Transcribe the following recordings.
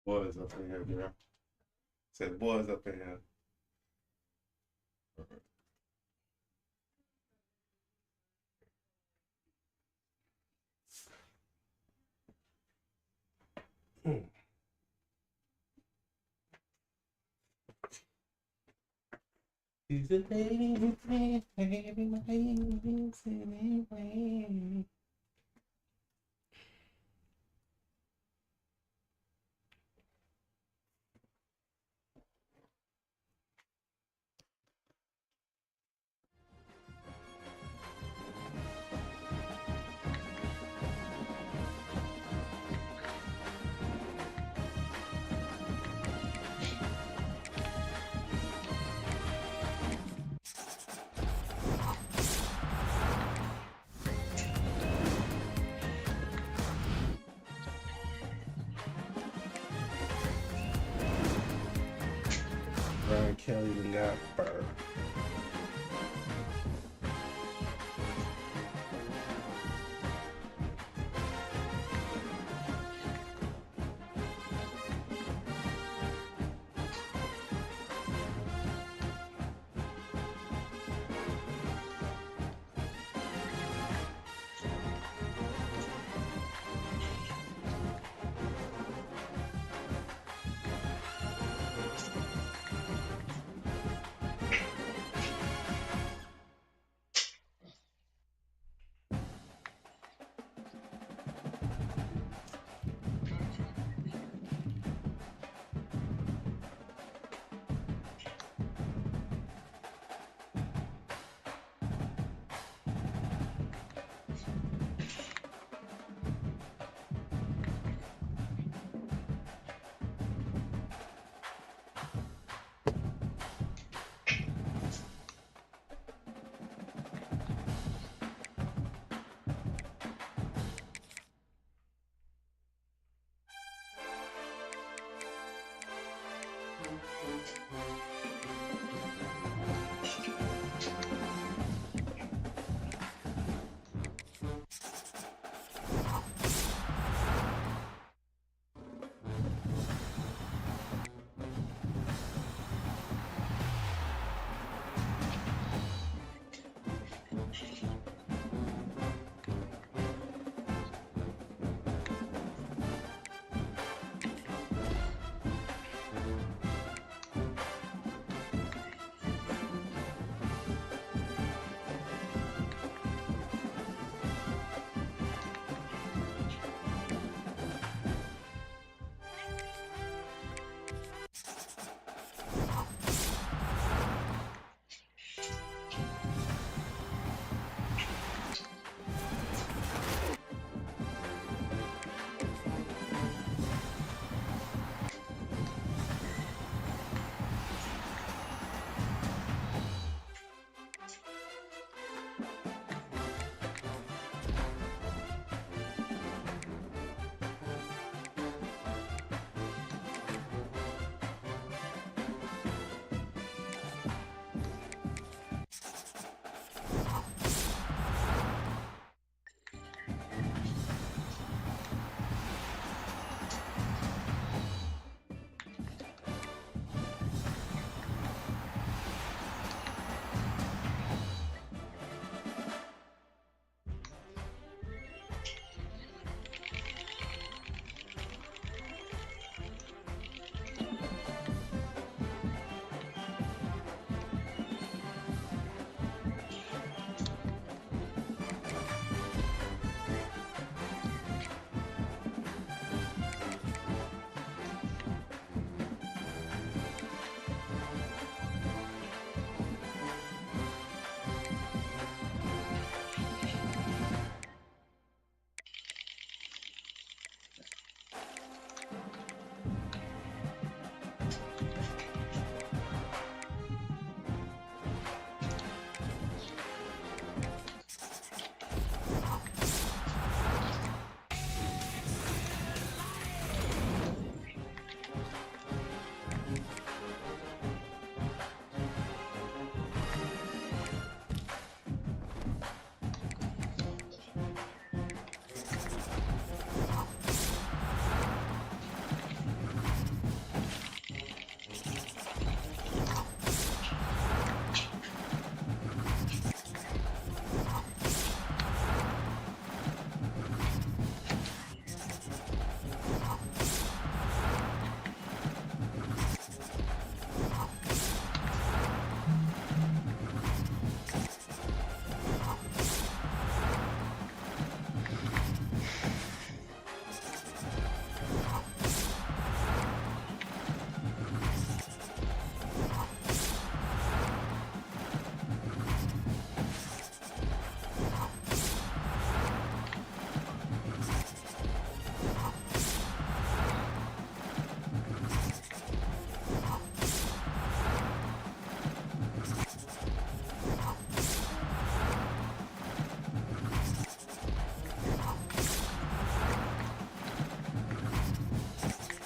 Boys up in here, girl. Said boys up in here. She's a lady with me, baby, my baby's anyway. Brian Kelly done got fur.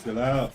Chill out.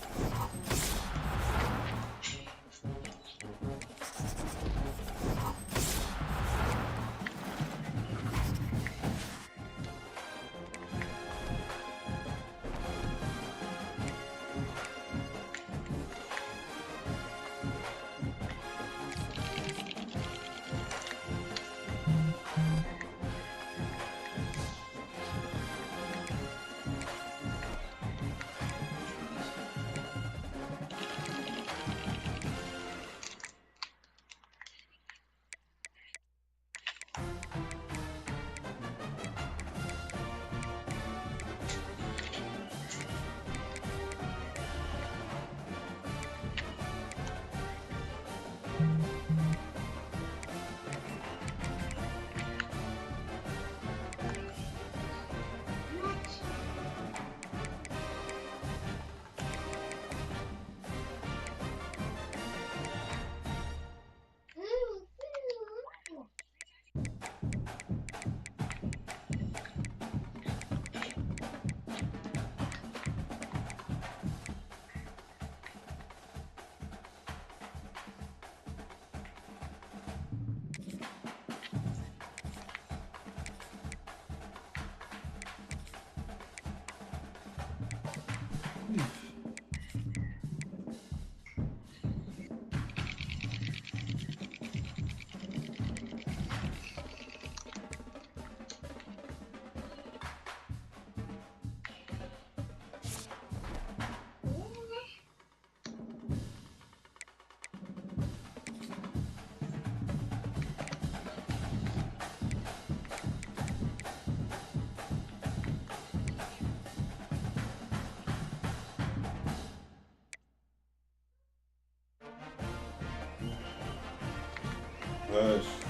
Hush.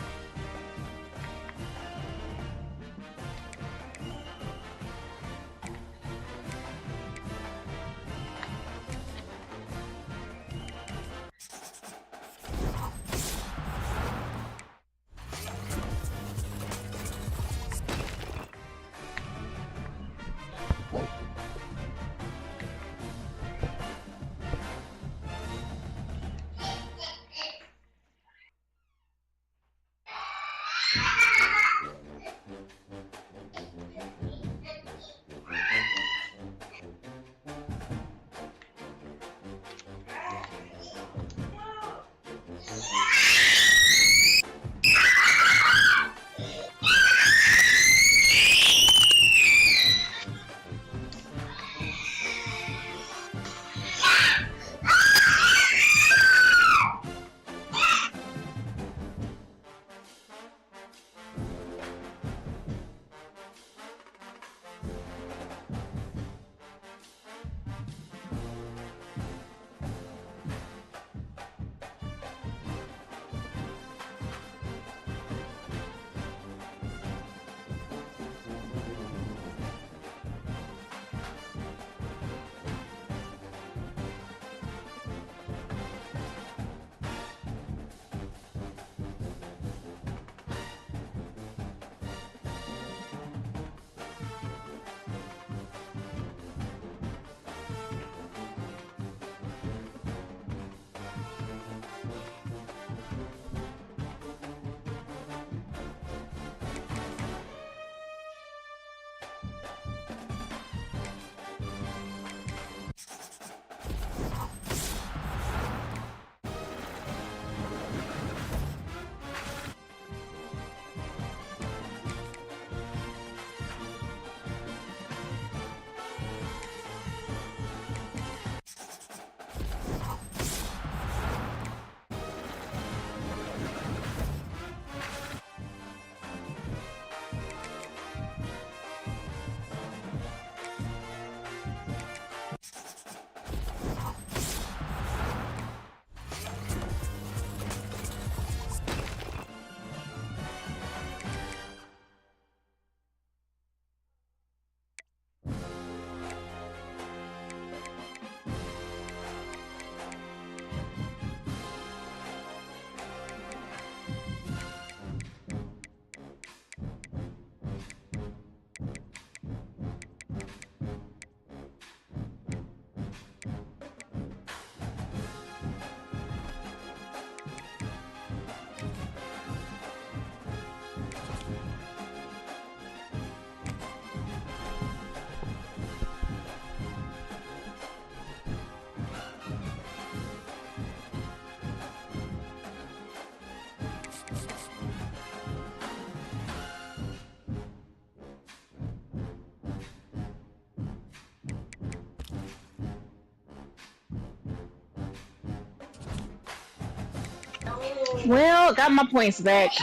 Well, got my points back.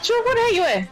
Sure, where the hell you at?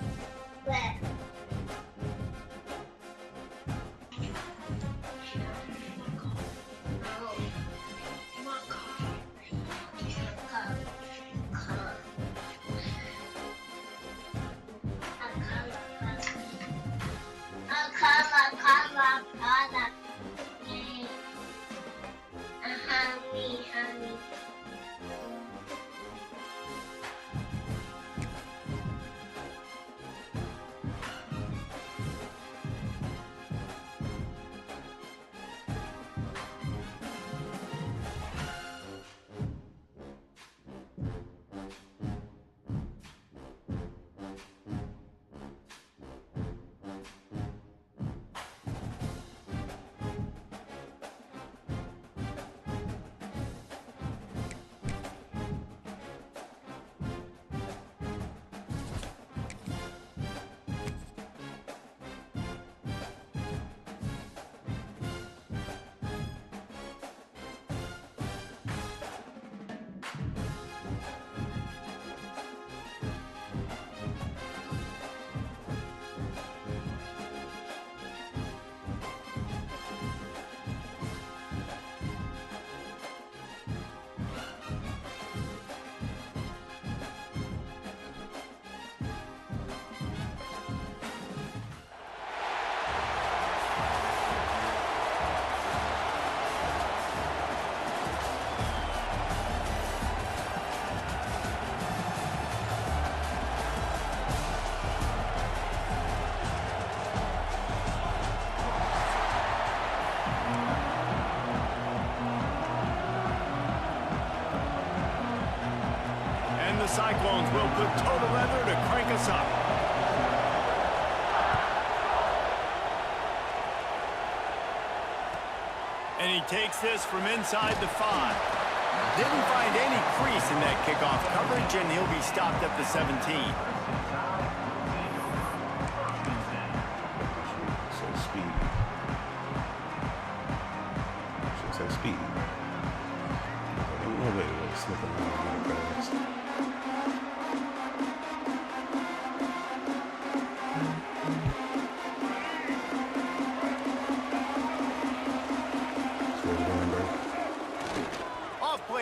Cyclones will put total leather to crank us up. And he takes this from inside the 5. Didn't find any crease in that kickoff coverage, and he'll be stopped at the 17.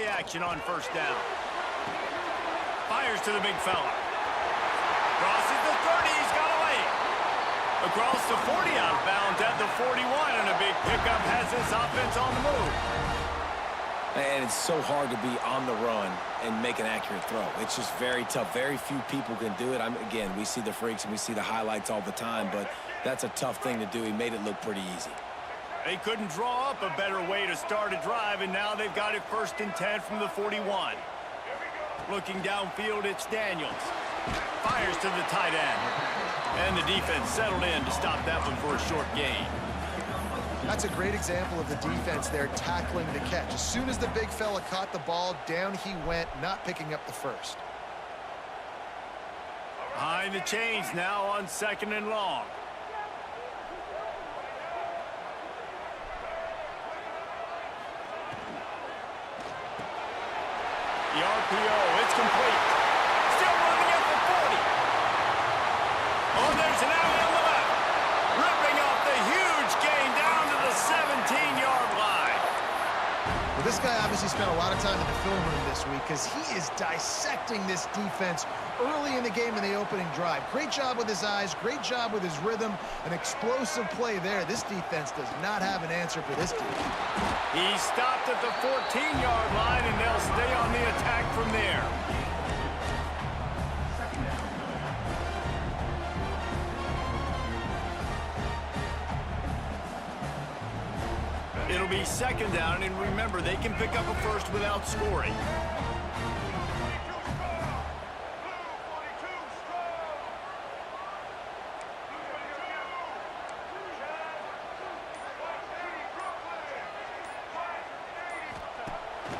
Action on first down. Fires to the big fella. Crosses the 30, he's got away. Across the 40, out of bounds at the 41, and a big pickup has this offense on the move. And it's so hard to be on the run and make an accurate throw. It's just very tough. Very few people can do it. Again, we see the freaks and we see the highlights all the time, but that's a tough thing to do. He made it look pretty easy. They couldn't draw up a better way to start a drive, and now they've got it 1st and 10 from the 41. Looking downfield, it's Daniels. Fires to the tight end. And the defense settled in to stop that one for a short gain. That's a great example of the defense there tackling the catch. As soon as the big fella caught the ball, down he went, not picking up the first. Behind the chains now on 2nd and long. The RPO, it's complete. Still running at the 40. Oh, there's an alley on the left. Ripping off the huge gain down to the 17-yard line. Well, this guy obviously spent a lot of time in the film room this week because he is dissecting this defense early in the game in the opening drive. Great job with his eyes, great job with his rhythm, an explosive play there. This defense does not have an answer for this team. He stopped at the 14-yard line, and they'll stay on the attack from there. It'll be 2nd down, and remember, they can pick up a first without scoring.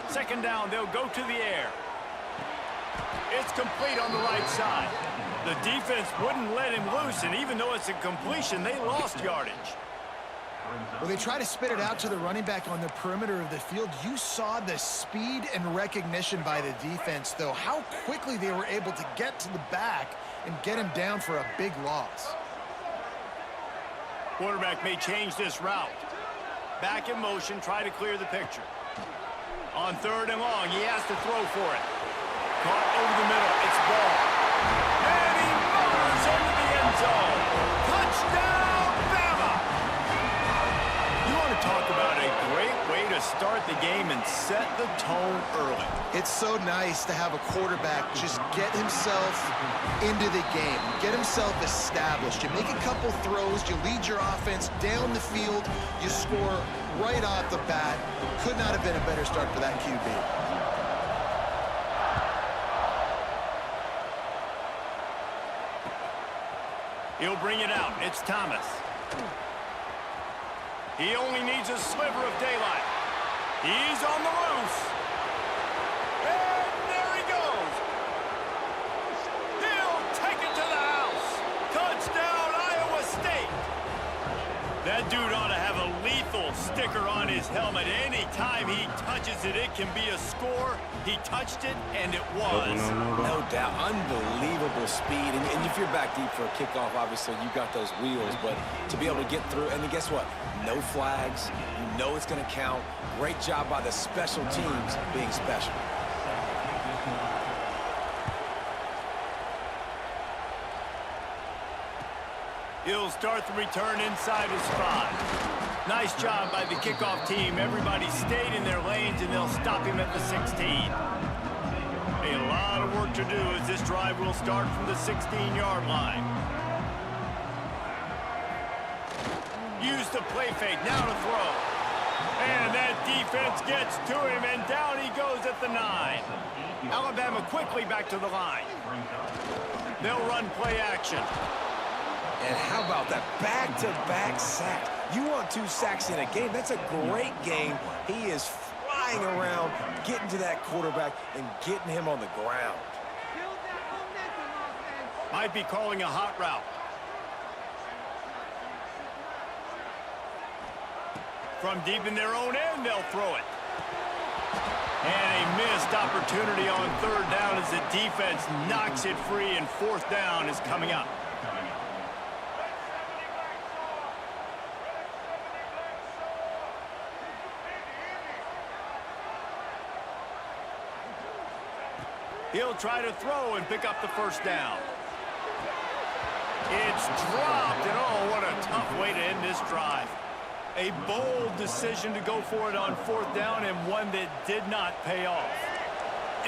Second down, they'll go to the air. It's complete on the right side. The defense wouldn't let him loose, and even though it's a completion, they lost yardage. Well, they try to spit it out to the running back on the perimeter of the field. You saw the speed and recognition by the defense, though, how quickly they were able to get to the back and get him down for a big loss. Quarterback may change this route. Back in motion, try to clear the picture. On 3rd and long, he has to throw for it. Caught over the middle, it's ball. And he motors into the end zone. Touchdown, Bama! You want to talk about a great way to start the game and set the tone early. It's so nice to have a quarterback just get himself into the game, get himself established. You make a couple throws, you lead your offense down the field, you score right off the bat. Could not have been a better start for that QB. He'll bring it out. It's Thomas. He only needs a sliver of daylight. He's on the loose. And there he goes. He'll take it to the house. Touchdown, Iowa State. That dude ought to have a lethal sticker on his helmet. Anytime he touches it, it can be a score. He touched it, and it was. No doubt. Unbelievable speed. And if you're back deep for a kickoff, obviously, you got those wheels. But to be able to get through, and then guess what? No flags. You know it's going to count. Great job by the special teams being special. He'll start the return inside his 5. Nice job by the kickoff team. Everybody stayed in their lanes, and they'll stop him at the 16. A lot of work to do as this drive will start from the 16-yard line. Use the play fake, now to throw. And that defense gets to him, and down he goes at the 9. Alabama quickly back to the line. They'll run play action. And how about that back-to-back sack? You want 2 sacks in a game, that's a great game. He is flying around, getting to that quarterback and getting him on the ground. Might be calling a hot route. From deep in their own end, they'll throw it. And a missed opportunity on 3rd down as the defense knocks it free, and 4th down is coming up. He'll try to throw and pick up the 1st down. It's dropped, and oh, what a tough way to end this drive. A bold decision to go for it on 4th down, and one that did not pay off.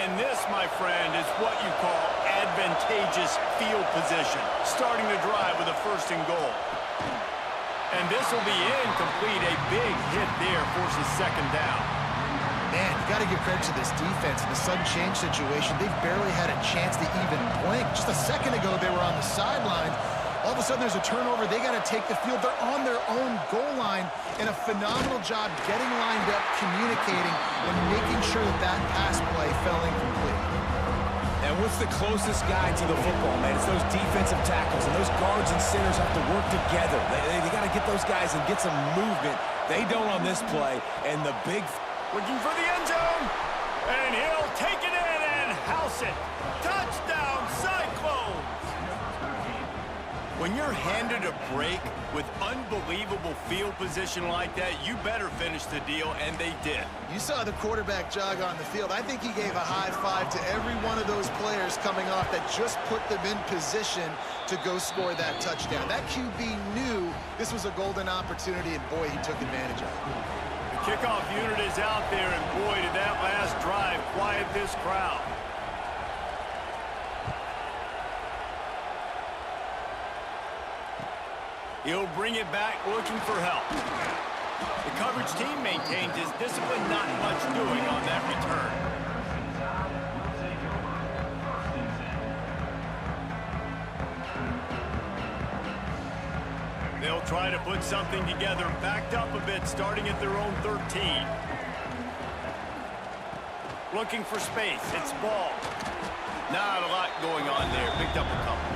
And this, my friend, is what you call advantageous field position, starting the drive with a 1st and goal. And this will be incomplete. A big hit there forces 2nd down. Man, you got to give credit to this defense. In the sudden change situation, they've barely had a chance to even blink. Just a second ago, they were on the sidelines. All of a sudden, there's a turnover. They got to take the field. They're on their own goal line, and a phenomenal job getting lined up, communicating, and making sure that that pass play fell incomplete. And what's the closest guy to the football, man? It's those defensive tackles, and those guards and centers have to work together. They got to get those guys and get some movement. They don't on this play, and the big... Looking for the end zone, and he'll take it in and house it. Touchdown, Cyclones! When you're handed a break with unbelievable field position like that, you better finish the deal, and they did. You saw the quarterback jog on the field. I think he gave a high five to every one of those players coming off that just put them in position to go score that touchdown. That QB knew this was a golden opportunity, and boy, he took advantage of it. Kickoff unit is out there, and boy, did that last drive quiet this crowd. He'll bring it back looking for help. The coverage team maintains his discipline, not much doing on that return. They'll try to put something together, backed up a bit, starting at their own 13. Looking for space. It's ball. Not a lot going on there. Picked up a couple.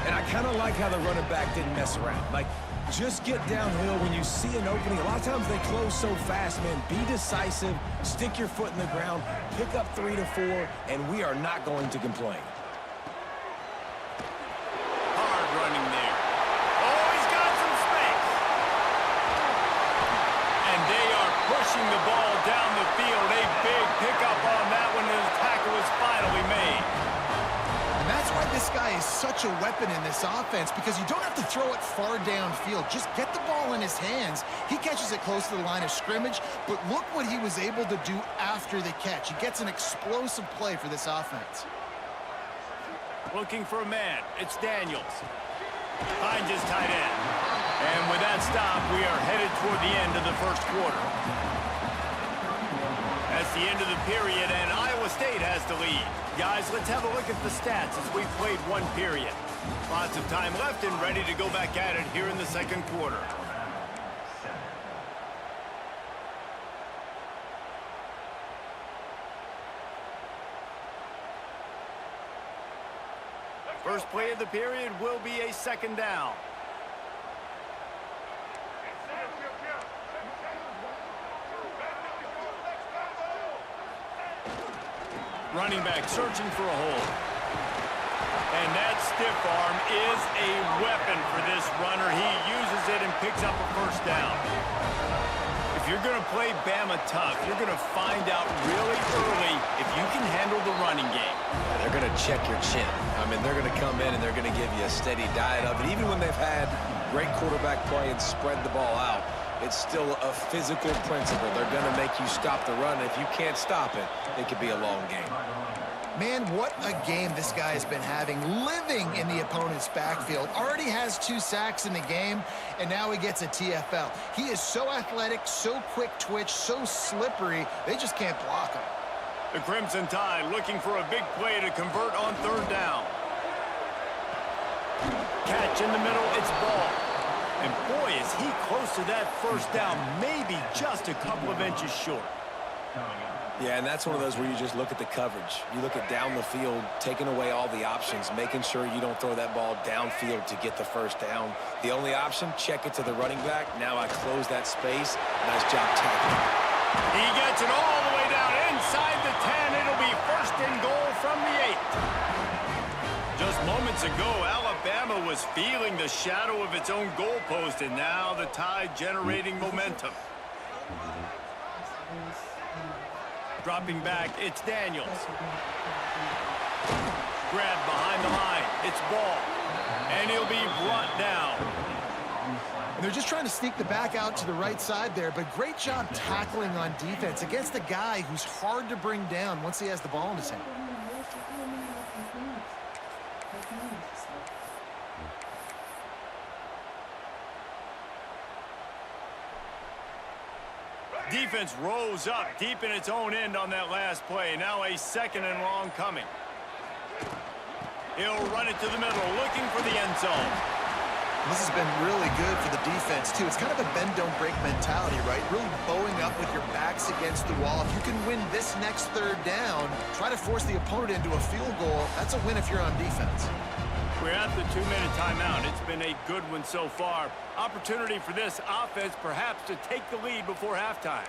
And I kind of like how the running back didn't mess around. Like, just get downhill when you see an opening. A lot of times they close so fast, man. Be decisive, stick your foot in the ground, pick up 3 to 4, and we are not going to complain. Hard running there. Oh, he's got some space. And they are pushing the ball down the field. A big pickup on that one, and the tackle was finally made. And that's why this guy is such a weapon in this offense, because you don't have to throw it far downfield. Just get the ball in his hands. He catches it close to the line of scrimmage, but look what he was able to do after the catch. He gets an explosive play for this offense. Looking for a man. It's Daniels. Finds his tight end. And with that stop, we are headed toward the end of the first quarter. That's the end of the period, and Iowa State has the lead. Guys, let's have a look at the stats as we've played one period. Lots of time left and ready to go back at it here in the second quarter. First play of the period will be a second down. Running back searching for a hole. And that stiff arm is a weapon for this runner. He uses it and picks up a first down. If you're going to play Bama tough, you're going to find out really early if you can handle the running game. They're going to check your chin. I mean, they're going to come in and they're going to give you a steady diet of it. Even when they've had great quarterback play and spread the ball out, it's still a physical principle. They're going to make you stop the run. If you can't stop it, it could be a long game. Man, what a game this guy has been having, living in the opponent's backfield. Already has 2 sacks in the game, and now he gets a TFL. He is so athletic, so quick twitch, so slippery, they just can't block him. The Crimson Tide looking for a big play to convert on third down. Catch in the middle, it's ball. And boy, is he close to that first down, maybe just a couple of inches short. Yeah, and that's one of those where you just look at the coverage. You look at down the field, taking away all the options, making sure you don't throw that ball downfield to get the first down. The only option, check it to the running back. Now I close that space. Nice job tackling. He gets it all the way down inside the 10. It'll be first and goal from the 8. Just moments ago, Alabama was feeling the shadow of its own goalpost, and now the Tide generating momentum. Dropping back, it's Daniels. Grabbed behind the line, it's Ball. And he'll be brought down. And they're just trying to sneak the back out to the right side there, but great job tackling on defense against a guy who's hard to bring down once he has the ball in his hand. Defense rose up deep in its own end on that last play. Now a second and long coming. He'll run it to the middle, looking for the end zone. This has been really good for the defense, too. It's kind of a bend-don't-break mentality, right? Really bowing up with your backs against the wall. If you can win this next third down, try to force the opponent into a field goal. That's a win if you're on defense. We're at the 2-minute timeout. It's been a good one so far. Opportunity for this offense perhaps to take the lead before halftime.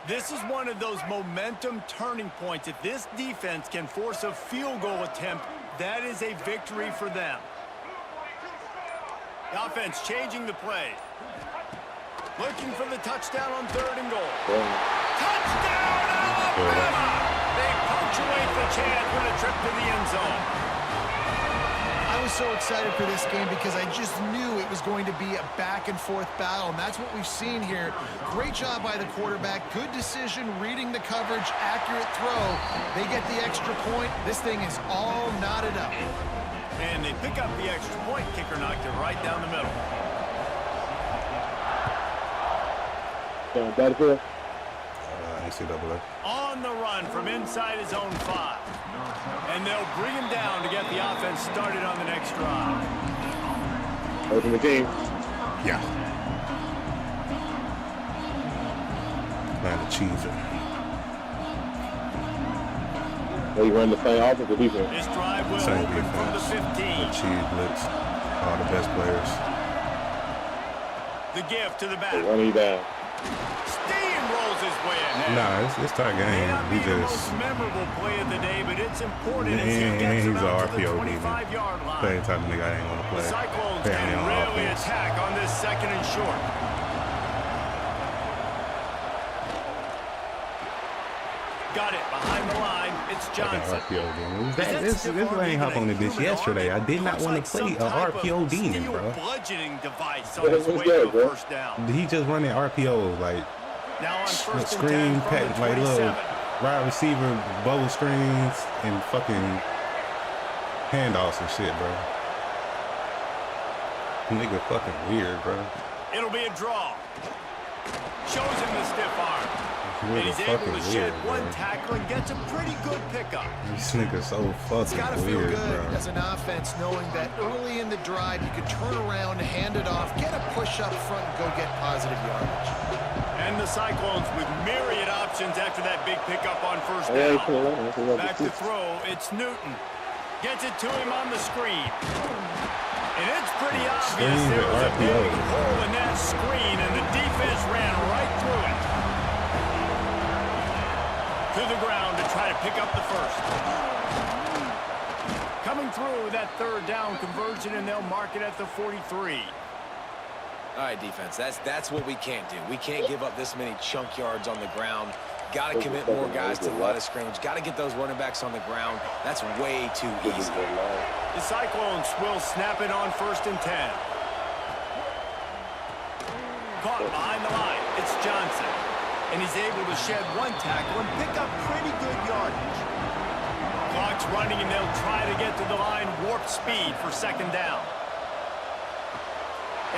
This is one of those momentum turning points. If this defense can force a field goal attempt, that is a victory for them. The offense changing the play. Looking for the touchdown on third and goal. Touchdown, Alabama! They punctuate the chance with a trip to the end zone. I was so excited for this game because I just knew it was going to be a back-and-forth battle, and that's what we've seen here. Great job by the quarterback. Good decision, reading the coverage, accurate throw. They get the extra point. This thing is all knotted up. And they pick up the extra point. Kicker knocked it right down the middle. NCAA. On the run from inside his own 5. And they'll bring him down to get the offense started on the next drive. Open the game. Yeah. Trying to cheese it. Are you running the same offense or defense? This drive will Same open from the defense. 15. The cheese blitz. All the best players. The gift to the back. They're running down. Steamrolls his way ahead. Nah, it's tight May game. not We be the just most memorable play of the day, but it's important as he and gets he's an around to the RPO demon. 25-yard line. Play the type of nigga I ain't want to The play. Cyclones Play can on really offense. attack on this second and short. Got it behind the line. It's Fucking Johnson. RPO demon. This ain't hop on the bitch yesterday. I did not want to play a RPO demon, bro. Bludgeoning device on his way good, to a bro. first down. He just running RPOs like Now on first and 10 screen from pack, the like little 27. wide receiver bubble screens and fucking handoffs and shit, bro. Nigga fucking weird, bro. It'll be a draw. Shows him the stiff arm. And Really he's able fucking to shed weird, one bro. tackle and gets a pretty good pickup. This nigga so It's got to fucking feel weird, good bro. as an offense knowing that early in the drive you could turn around, hand it off, get a push up front, and go get positive yardage. And the Cyclones with myriad options after that big pickup on first Yeah, down. Back to throw, it's Newton. Gets it to him on the screen. And it's pretty obvious Screen there with was a RPO. big hole in that screen, and the defense ran right through it. To the ground to try to pick up the first. Coming through with that third down conversion, and they'll mark it at the 43. All right, defense, that's what we can't do. We can't give up this many chunk yards on the ground. Got to commit more guys to the line of scrimmage. Got to get those running backs on the ground. That's way too easy. The Cyclones will snap it on first and 10. Caught behind the line. It's Johnson. And he's able to shed one tackle and pick up pretty good yardage. Clock's running, and they'll try to get to the line warp speed for second down.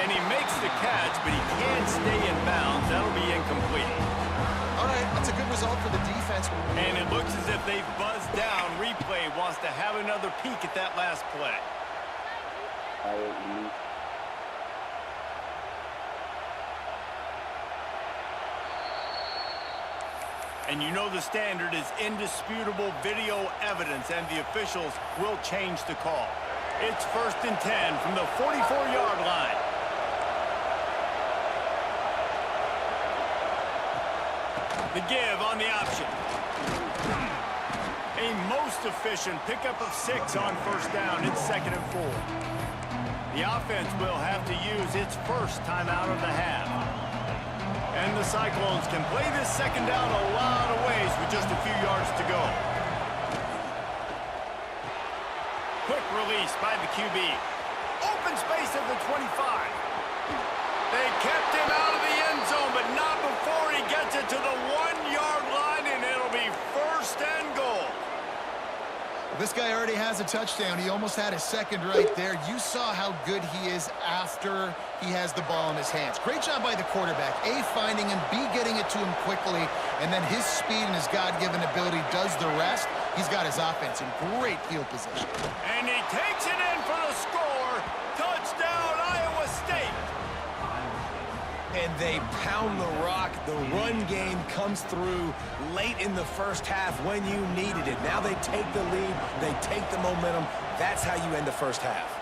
And he makes the catch, but he can't stay in bounds. That'll be incomplete. All right, that's a good result for the defense. And it looks as if they've buzzed down. Replay wants to have another peek at that last play. And you know the standard is indisputable video evidence, and the officials will change the call. It's first and 10 from the 44-yard line. The give on the option. A most efficient pickup of 6 on first down. It's second and 4. The offense will have to use its first timeout of the half. And the Cyclones can play this second down a lot of ways with just a few yards to go. Quick release by the QB. Open space at the 25. They kept him out of the end zone, but not before he gets it to the 1-yard line, and it'll be first and goal. This guy already has a touchdown. He almost had his second right there. You saw how good he is after he has the ball in his hands. Great job by the quarterback. A, finding him, B, getting it to him quickly, and then his speed and his God-given ability does the rest. He's got his offense in great field position. And he takes it in for the score. Touchdown, Iowa State. And they pound the rock. The run game comes through late in the first half when you needed it. Now they take the lead. They take the momentum. That's how you end the first half.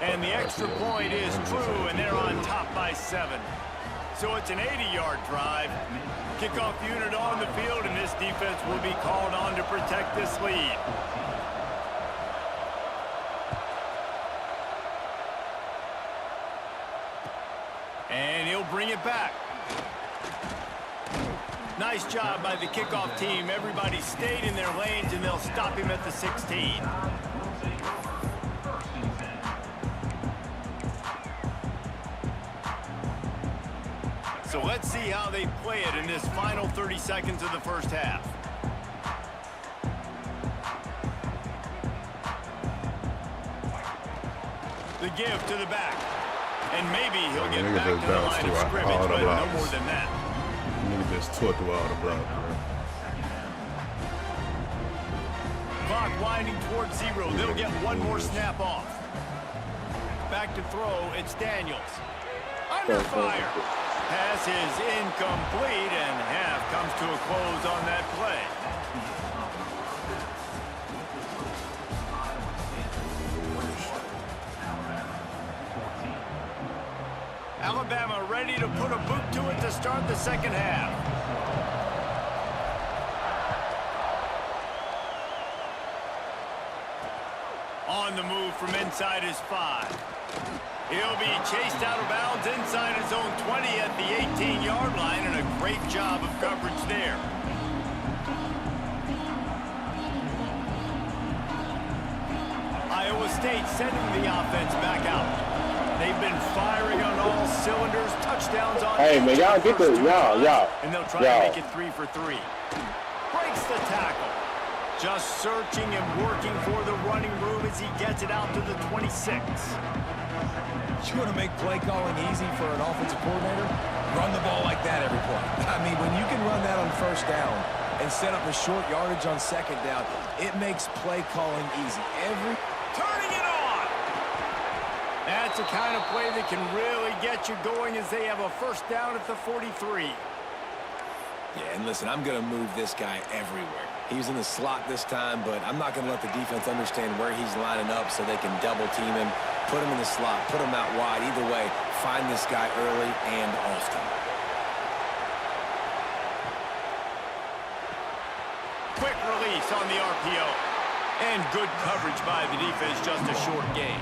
And the extra point is true, and they're on top by 7. So it's an 80-yard drive. Kickoff unit on the field, and this defense will be called on to protect this lead. And he'll bring it back. Nice job by the kickoff team. Everybody stayed in their lanes, and they'll stop him at the 16. So let's see how they play it in this final 30 seconds of the first half. The give to the back. And maybe he'll get back to the line of scrimmage, but no more than that. Nigga just tore through all the blocks, bro. Clock winding towards 0. They'll get one more snap off. Back to throw, it's Daniels. Under fire. Pass is incomplete, and half comes to a close on that play. Alabama ready to put a boot to it to start the second half. On the move from inside his 5. He'll be chased out of bounds inside his own 20 at the 18-yard line, and a great job of coverage there. Iowa State sending the offense back out. They've been firing on all cylinders, touchdowns on Hey, man, y'all get the, y'all. And they'll try to make it 3 for 3. Breaks the tackle. Just searching and working for the running room as he gets it out to the 26. You want to make play calling easy for an offensive coordinator? Run the ball like that every play. I mean, when you can run that on first down and set up a short yardage on second down, it makes play calling easy. Turning it on! That's the kind of play that can really get you going as they have a first down at the 43. Yeah, and listen, I'm going to move this guy everywhere. He's in the slot this time, but I'm not going to let the defense understand where he's lining up so they can double team him, put him in the slot, put him out wide. Either way, find this guy early and often. Quick release on the RPO. And good coverage by the defense, just a short gain.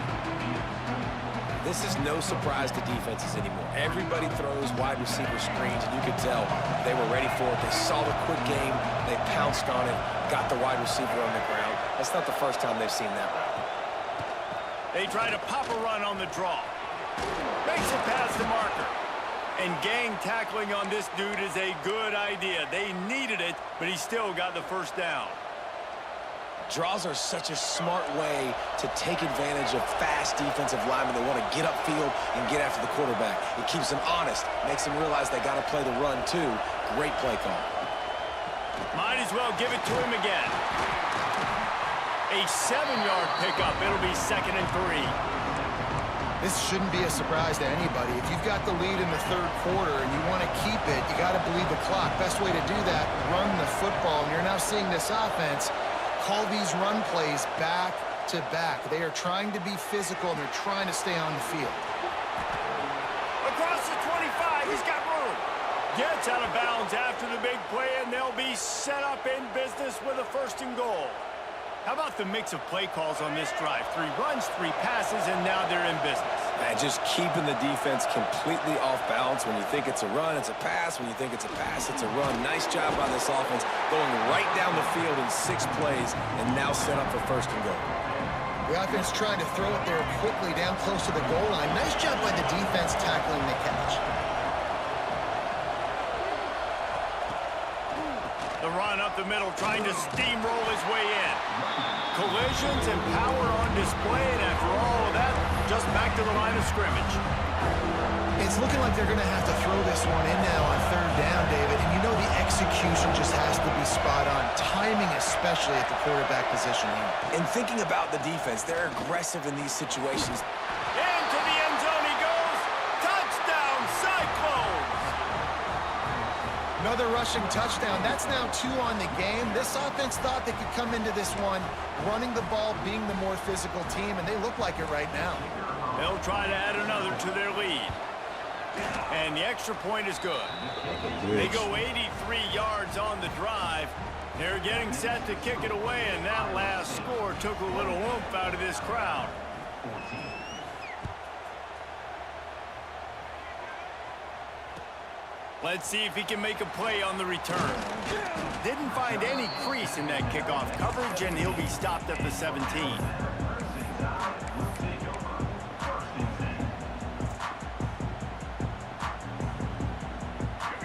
This is no surprise to defenses anymore. Everybody throws wide receiver screens, and you could tell they were ready for it. They saw the quick game. They pounced on it, got the wide receiver on the ground. That's not the first time they've seen that route. They try to pop a run on the draw. Makes it past the marker. And gang tackling on this dude is a good idea. They needed it, but he still got the first down. Draws are such a smart way to take advantage of fast defensive linemen that want to get upfield and get after the quarterback. It keeps them honest, makes them realize they got to play the run too. Great play call. Might as well give it to him again. A 7-yard pickup. It'll be 2nd and 3. This shouldn't be a surprise to anybody. If you've got the lead in the third quarter and you want to keep it, you got to bleed the clock. Best way to do that, run the football. And you're now seeing this offense call these run plays back to back. They are trying to be physical, and they're trying to stay on the field. Across the 25, he's got room. Gets out of bounds after the big play, and they'll be set up in business with a 1st and goal. How about the mix of play calls on this drive? 3 runs, 3 passes, and now they're in business. And just keeping the defense completely off balance. When you think it's a run, it's a pass. When you think it's a pass, it's a run. Nice job by this offense going right down the field in 6 plays and now set up for 1st and goal. The offense trying to throw it there quickly down close to the goal line. Nice job by the defense tackling the catch. The run up the middle, trying to steamroll his way in. Collisions and power on display, and after all of that, just back to the line of scrimmage. It's looking like they're going to have to throw this one in now on 3rd down, David. And you know the execution just has to be spot on. Timing especially at the quarterback position here. And thinking about the defense, they're aggressive in these situations. Into the end zone he goes. Touchdown, Cyclones! Another rushing touchdown. That's now 2 on the game. This offense thought they could come into this one running the ball, being the more physical team, and they look like it right now. They'll try to add another to their lead. And the extra point is good. They go 83 yards on the drive. They're getting set to kick it away, and that last score took a little oomph out of this crowd. Let's see if he can make a play on the return. Didn't find any crease in that kickoff coverage, and he'll be stopped at the 17.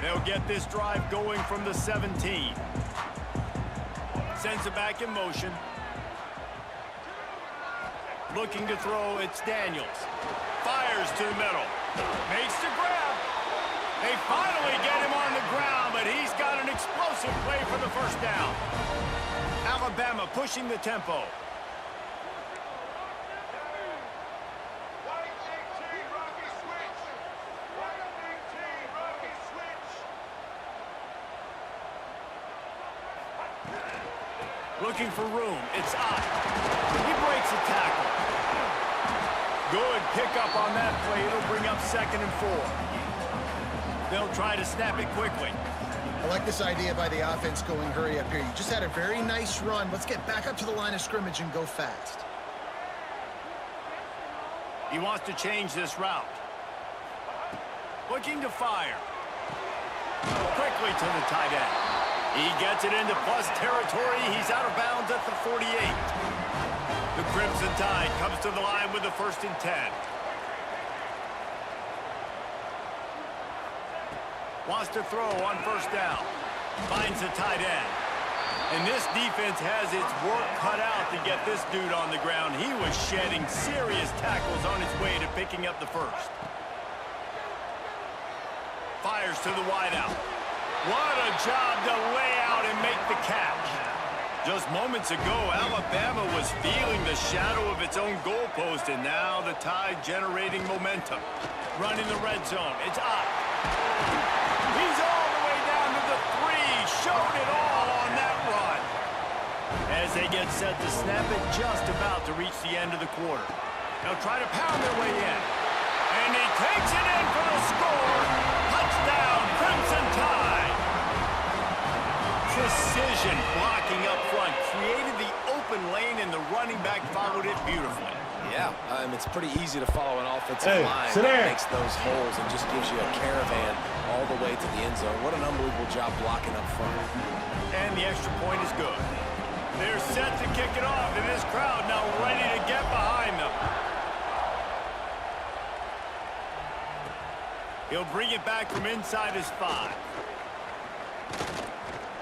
They'll get this drive going from the 17. Sends it back in motion. Looking to throw, it's Daniels. Fires to the middle. Makes the grab. They finally get him on the ground, but he's got an explosive play for the 1st down. Alabama pushing the tempo. Looking for room. It's I. He breaks a tackle. Good pickup on that play. It'll bring up 2nd and 4. They'll try to snap it quickly. I like this idea by the offense going hurry up here. You just had a very nice run. Let's get back up to the line of scrimmage and go fast. He wants to change this route. Looking to fire. Quickly to the tight end. He gets it into plus territory. He's out of bounds at the 48. The Crimson Tide comes to the line with the 1st and 10. Wants to throw on 1st down. Finds the tight end. And this defense has its work cut out to get this dude on the ground. He was shedding serious tackles on his way to picking up the 1st. Fires to the wideout. What a job to lay out and make the catch. Just moments ago, Alabama was feeling the shadow of its own goalpost, and now the Tide generating momentum. Running the red zone. It's up. He's all the way down to the 3. Showed it all on that run. As they get set to snap it, just about to reach the end of the quarter. They'll try to pound their way in. And he takes it in for the score. Touchdown, Crimson Tide. Precision blocking up front. Created the open lane, and the running back followed it beautifully. Yeah, it's pretty easy to follow an offensive line that makes those holes and just gives you a caravan all the way to the end zone. What an unbelievable job blocking up front. And the extra point is good. They're set to kick it off, and this crowd now ready to get behind them. He'll bring it back from inside his 5.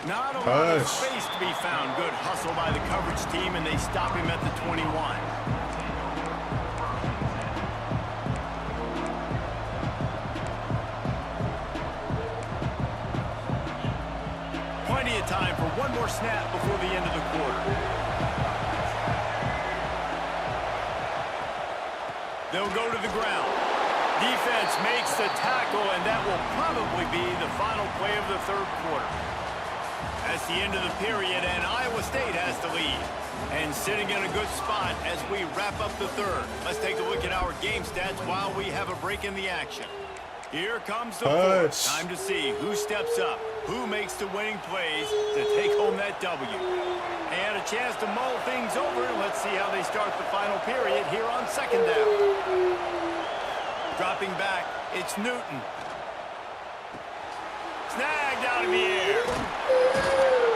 Not a lot of space to be found. Good hustle by the coverage team, and they stop him at the 21. Plenty of time for one more snap before the end of the quarter. They'll go to the ground. Defense makes the tackle, and that will probably be the final play of the 3rd quarter. That's the end of the period, and Iowa State has to lead. And sitting in a good spot as we wrap up the 3rd. Let's take a look at our game stats while we have a break in the action. Here comes the 4th. Time to see who steps up, who makes the winning plays to take home that W. And a chance to mull things over. Let's see how they start the final period here on 2nd down. Dropping back, it's Newton. Snagged out of the air.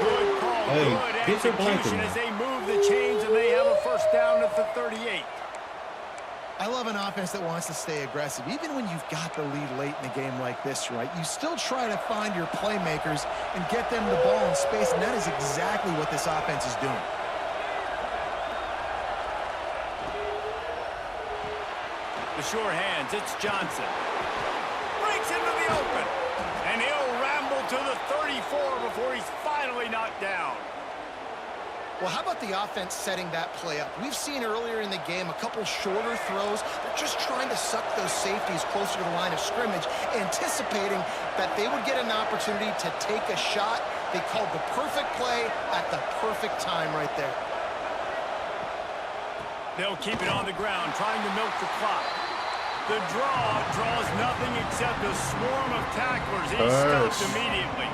Good call, good execution as they move the chains, and they have a 1st down at the 38. I love an offense that wants to stay aggressive. Even when you've got the lead late in a game like this, right, you still try to find your playmakers and get them the ball in space, and that is exactly what this offense is doing. The sure hands, it's Johnson. Breaks into the open, and he'll ramble to the 34 before he's finally knocked down. Well, how about the offense setting that play up? We've seen earlier in the game a couple shorter throws. They're just trying to suck those safeties closer to the line of scrimmage, anticipating that they would get an opportunity to take a shot. They called the perfect play at the perfect time right there. They'll keep it on the ground, trying to milk the clock. The draw draws nothing except a swarm of tacklers. He's stopped immediately.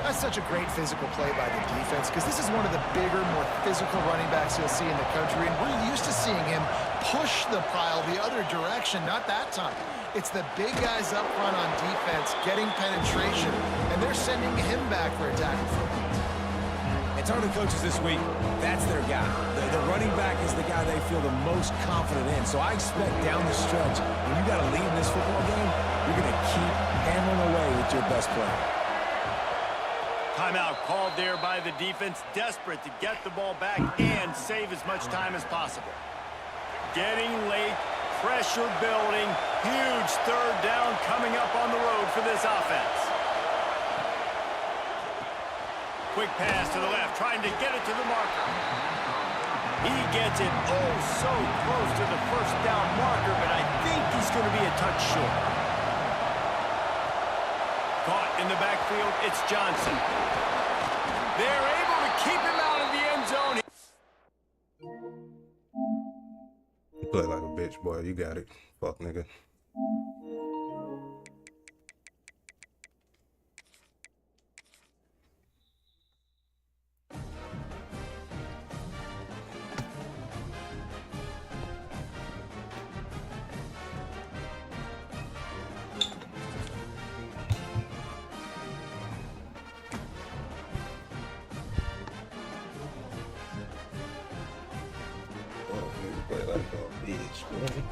That's such a great physical play by the defense, because this is one of the bigger, more physical running backs you'll see in the country, and we're used to seeing him push the pile the other direction. Not that time. It's the big guys up front on defense getting penetration, and they're sending him back for a tackle. And talking to coaches this week, that's their guy. The running back is the guy they feel the most confident in. So I expect down the stretch, when you got to lead in this football game, you're going to keep hammering away with your best player. Timeout called there by the defense, desperate to get the ball back and save as much time as possible. Getting late, pressure building, huge 3rd down coming up on the road for this offense. Quick pass to the left, trying to get it to the marker. He gets it oh so close to the 1st down marker, but I think he's going to be a touch short. Caught in the backfield, it's Johnson. They're able to keep him out of the end zone. You play like a bitch, boy. You got it. Fuck, nigga. Play like a bitch, boy.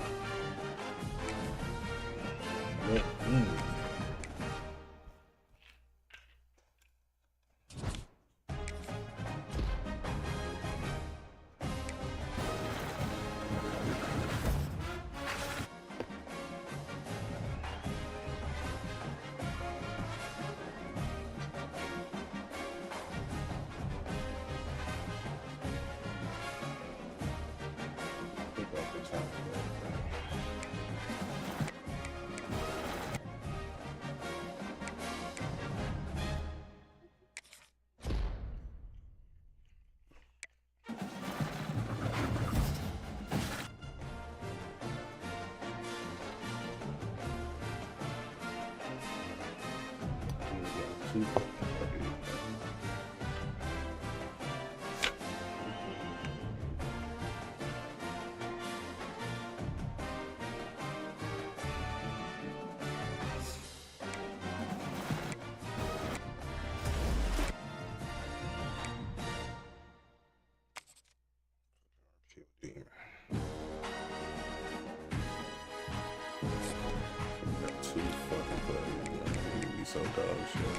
Too fucking funny. You be so dog shit.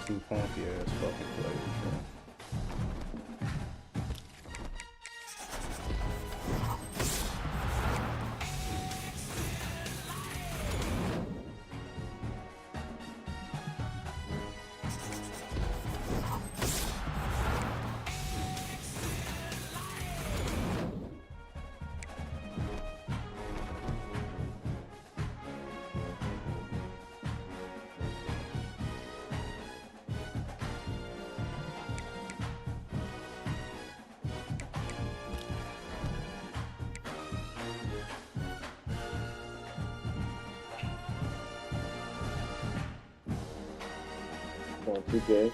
Two funky ass fucking players, bro. Oh, 2K.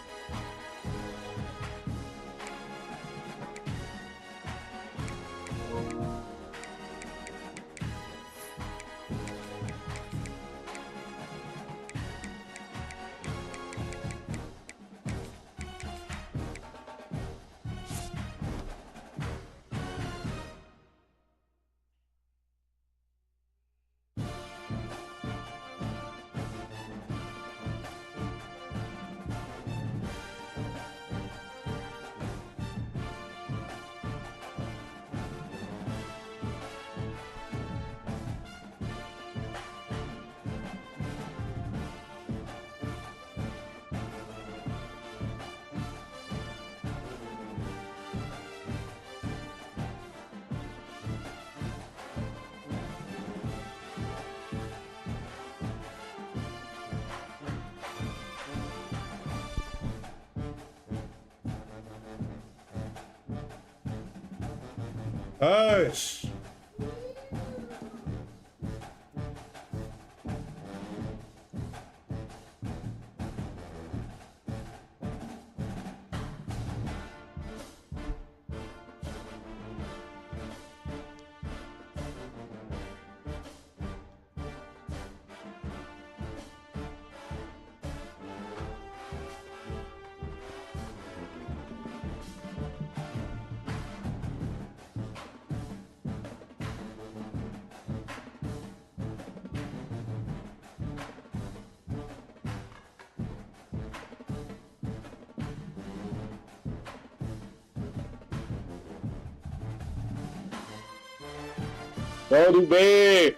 Hush. Go to bed.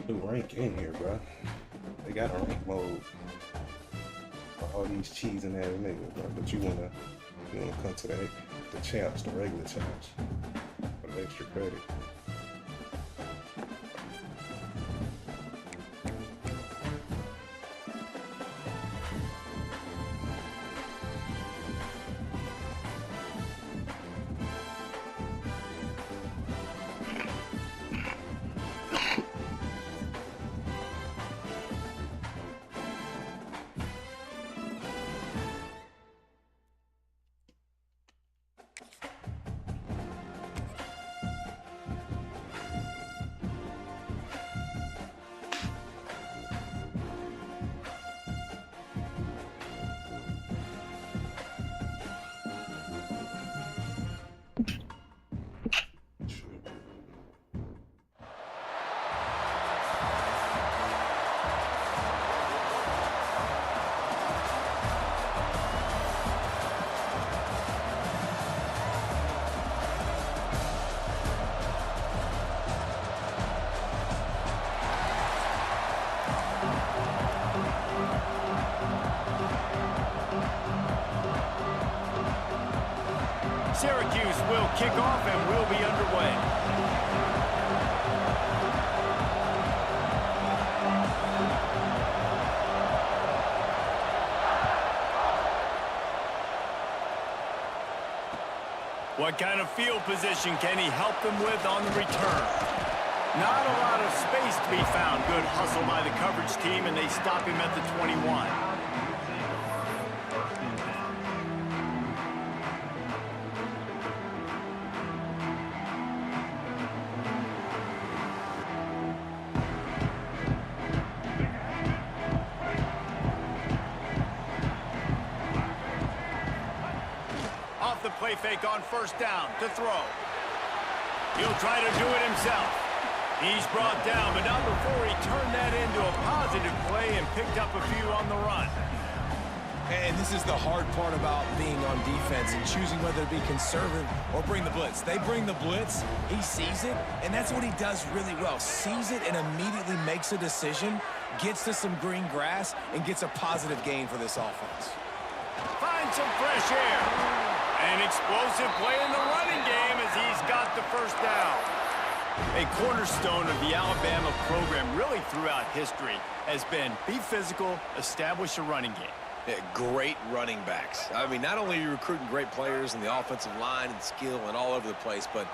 New rank in here, bro. They got a rank mode for all these cheesing ass niggas, bro. But you wanna come to the champs, the regular champs, for the extra credit. kick off, and we'll be underway. What kind of field position can he help them with on the return? Not a lot of space to be found. Good hustle by the coverage team, and they stop him at the 21. Off the play fake on first down to throw. He'll try to do it himself. He's brought down, but not before he turned that into a positive play and picked up a few on the run. And this is the hard part about being on defense and choosing whether to be conservative or bring the blitz. They bring the blitz, he sees it, and that's what he does really well. Sees it and immediately makes a decision, gets to some green grass, and gets a positive gain for this offense. Find some fresh air. An explosive play in the running game as he's got the first down. A cornerstone of the Alabama program really throughout history has been be physical, establish a running game. Yeah, great running backs. I mean, not only are you recruiting great players in the offensive line and skill and all over the place, but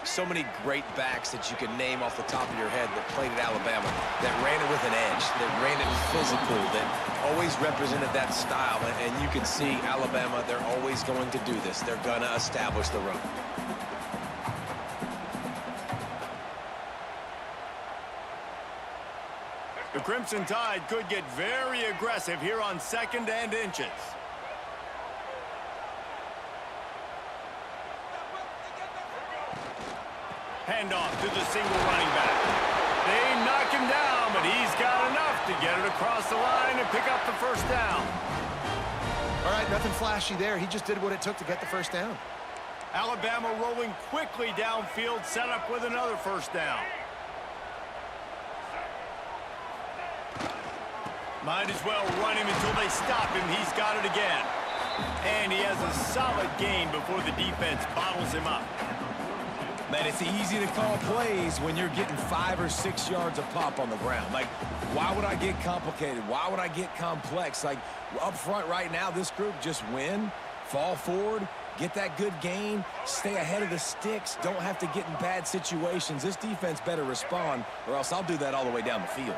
so many great backs that you can name off the top of your head that played at Alabama, that ran it with an edge, that ran it physical, that always represented that style. And you can see Alabama, they're always going to do this. They're going to establish the run. The Crimson Tide could get very aggressive here on 2nd and inches. Handoff to the single running back. They knock him down, but he's got enough to get it across the line and pick up the first down. All right, nothing flashy there. He just did what it took to get the first down. Alabama rolling quickly downfield, set up with another first down. Might as well run him until they stop him. He's got it again. And he has a solid gain before the defense bottles him up. Man, it's easy to call plays when you're getting 5 or 6 yards a pop on the ground. Like, why would I get complicated? Why would I get complex? Like, up front right now, this group just win, fall forward, get that good gain, stay ahead of the sticks, don't have to get in bad situations. This defense better respond, or else I'll do that all the way down the field.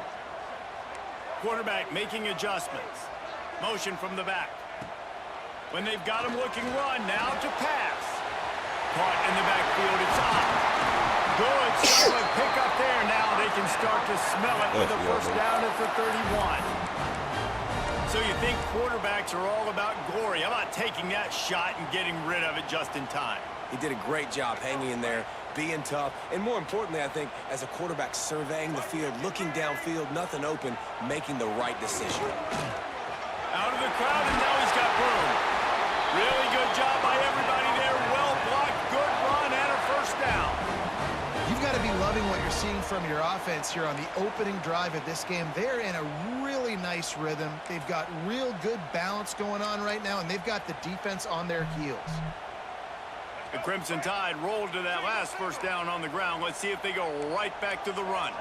Quarterback making adjustments. Motion from the back. When they've got him looking run, now to pass. Caught in the backfield, it's up. Good, solid pick up there. Now they can start to smell it with a first down at the 31. So you think quarterbacks are all about glory. How about taking that shot and getting rid of it just in time? He did a great job hanging in there, being tough, and more importantly, I think, as a quarterback surveying the field, looking downfield, nothing open, making the right decision. Out of the crowd, and now he's got room. Really good job by everybody there. Well blocked, good run, and a first down. You've got to be loving what you're seeing from your offense here on the opening drive of this game. They're in a really nice rhythm. They've got real good balance going on right now, and they've got the defense on their heels. The Crimson Tide rolled to that last first down on the ground. Let's see if they go right back to the run.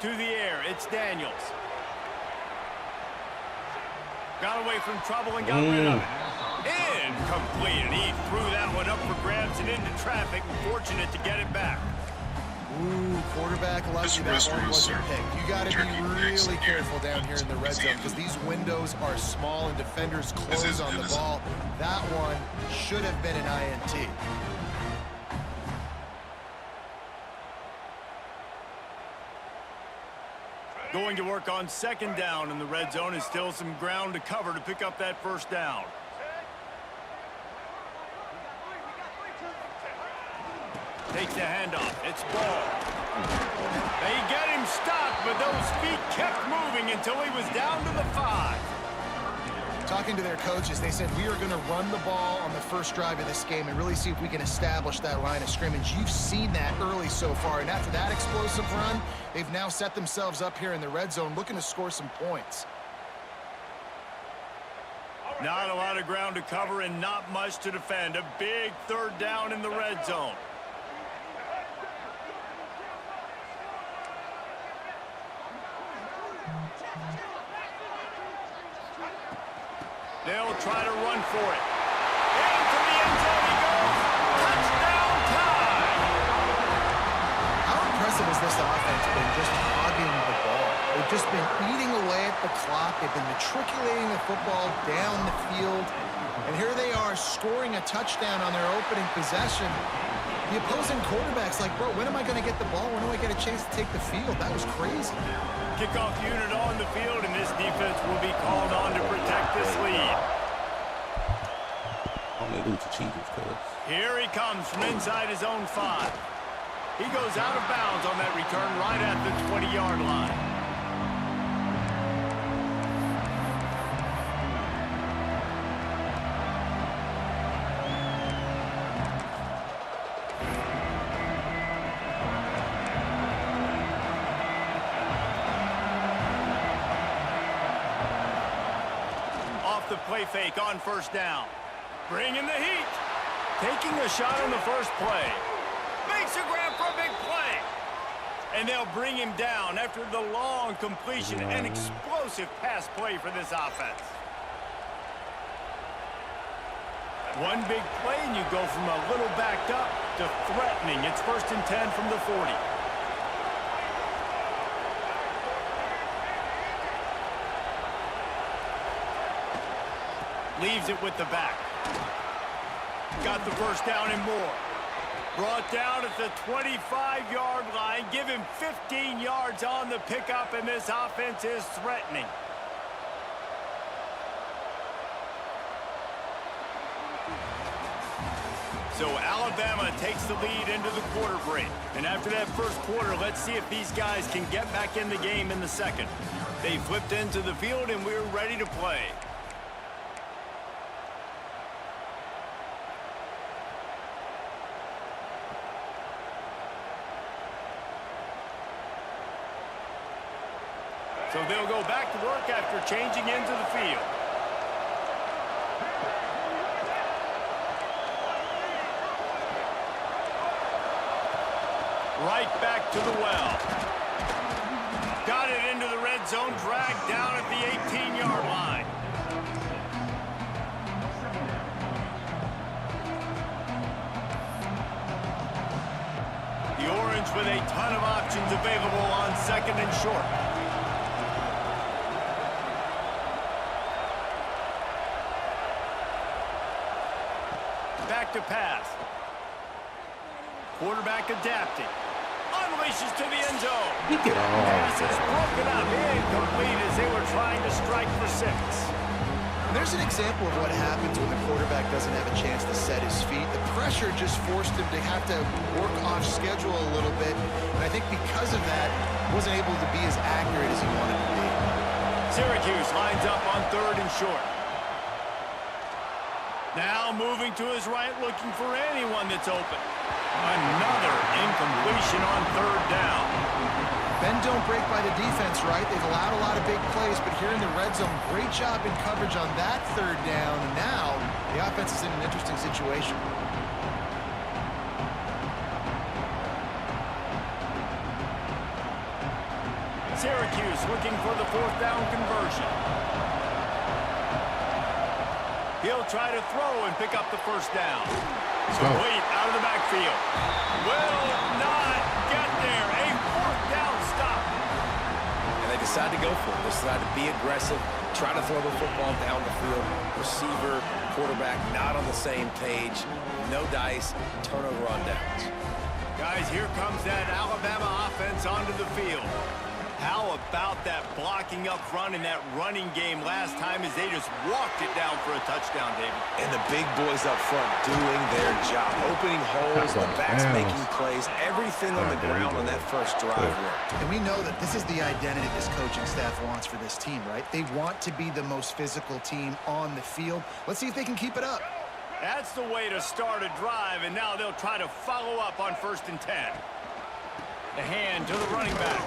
To the air, it's Daniels. Got away from trouble and got rid of it. Incomplete, and he threw that one up for grabs and into traffic. Fortunate to get it back. Ooh, quarterback lucky that one wasn't picked. You got to be really careful down here in the red zone because these windows are small and defenders close on the ball. That one should have been an INT. Going to work on 2nd down in the red zone, is still some ground to cover to pick up that first down. Takes the handoff. It's ball. They get him stopped, but those feet kept moving until he was down to the 5. Talking to their coaches, they said, we are going to run the ball on the first drive of this game and really see if we can establish that line of scrimmage. You've seen that early so far, and after that explosive run, they've now set themselves up here in the red zone looking to score some points. Not a lot of ground to cover and not much to defend. A big third down in the red zone. They'll try to run for it. Into the end zone he goes. Touchdown time! How impressive has this offense been just hogging the ball? They've just been eating away at the clock. They've been matriculating the football down the field. And here they are scoring a touchdown on their opening possession. The opposing quarterback's like, bro, when am I going to get the ball? When do I get a chance to take the field? That was crazy. Kickoff unit on the field, and this defense will be called on to protect this lead. I'm gonna lose the Cheetahs, cuz. Here he comes from inside his own 5. He goes out of bounds on that return right at the 20-yard line. The play fake on first down. Bringing the heat. Taking a shot on the first play. Makes a grab for a big play. And they'll bring him down after the long completion and explosive pass play for this offense. One big play and you go from a little backed up to threatening. It's 1st and 10 from the 40. Leaves it with the back. Got the first down and more. Brought down at the 25-yard line. Give him 15 yards on the pickup, and this offense is threatening. So Alabama takes the lead into the quarter break. And after that first quarter, let's see if these guys can get back in the game in the second. They flipped into the field, and we're ready to play. So they'll go back to work after changing into the field. Right back to the well. Got it into the red zone, dragged down at the 18-yard line. The Orange with a ton of options available on second and short. Back to pass. Quarterback adapting. Unleashes to the end zone. Pass is broken up. Incomplete as they were trying to strike for 6. There's an example of what happens when the quarterback doesn't have a chance to set his feet. The pressure just forced him to have to work off schedule a little bit. And I think because of that, he wasn't able to be as accurate as he wanted to be. Syracuse lines up on 3rd and short. Now moving to his right, looking for anyone that's open. Another incompletion on 3rd down. Bend don't break by the defense, right? They've allowed a lot of big plays, but here in the red zone, great job in coverage on that 3rd down. And now the offense is in an interesting situation. Syracuse looking for the 4th down conversion. He'll try to throw and pick up the first down. Complete out of the backfield. Will not get there. A 4th down stop. And they decide to go for it. They decide to be aggressive, try to throw the football down the field. Receiver, quarterback not on the same page. No dice, turnover on downs. Guys, here comes that Alabama offense onto the field. How know about that blocking up front and that running game last time as they just walked it down for a touchdown, David. And the big boys up front doing their job, opening holes, the backs making plays, everything on the ground on that first drive worked. And we know that this is the identity this coaching staff wants for this team, right? They want to be the most physical team on the field. Let's see if they can keep it up. That's the way to start a drive, and now they'll try to follow up on 1st and 10. The hand to the running back.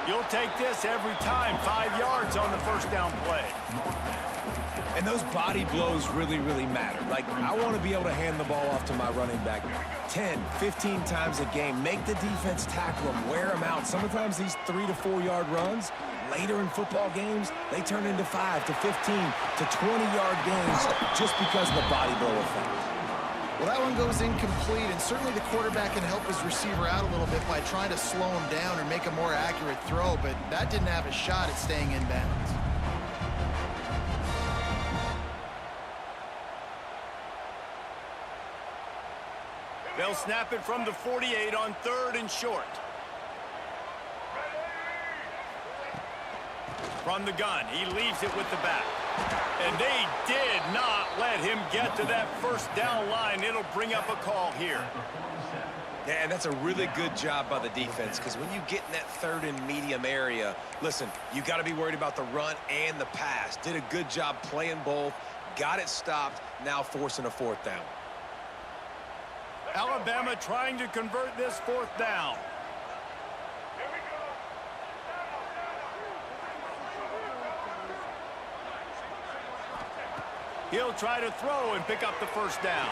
You'll take this every time. 5 yards on the first down play. And those body blows really, really matter. Like, I want to be able to hand the ball off to my running back 10, 15 times a game. Make the defense tackle them, wear them out. Sometimes these 3 to 4 yard runs, later in football games, they turn into 5 to 15 to 20-yard gains just because of the body blow effect. Well, that one goes incomplete, and certainly the quarterback can help his receiver out a little bit by trying to slow him down or make a more accurate throw, but that didn't have a shot at staying in bounds. They'll snap it from the 48 on 3rd and short. From the gun, he leaves it with the back. And they did not let him get to that first down line. It'll bring up a call here. Yeah, and that's a really good job by the defense, because when you get in that 3rd and medium area, listen, you got to be worried about the run and the pass. Did a good job playing both, got it stopped, now forcing a 4th down. Alabama trying to convert this 4th down. He'll try to throw and pick up the first down.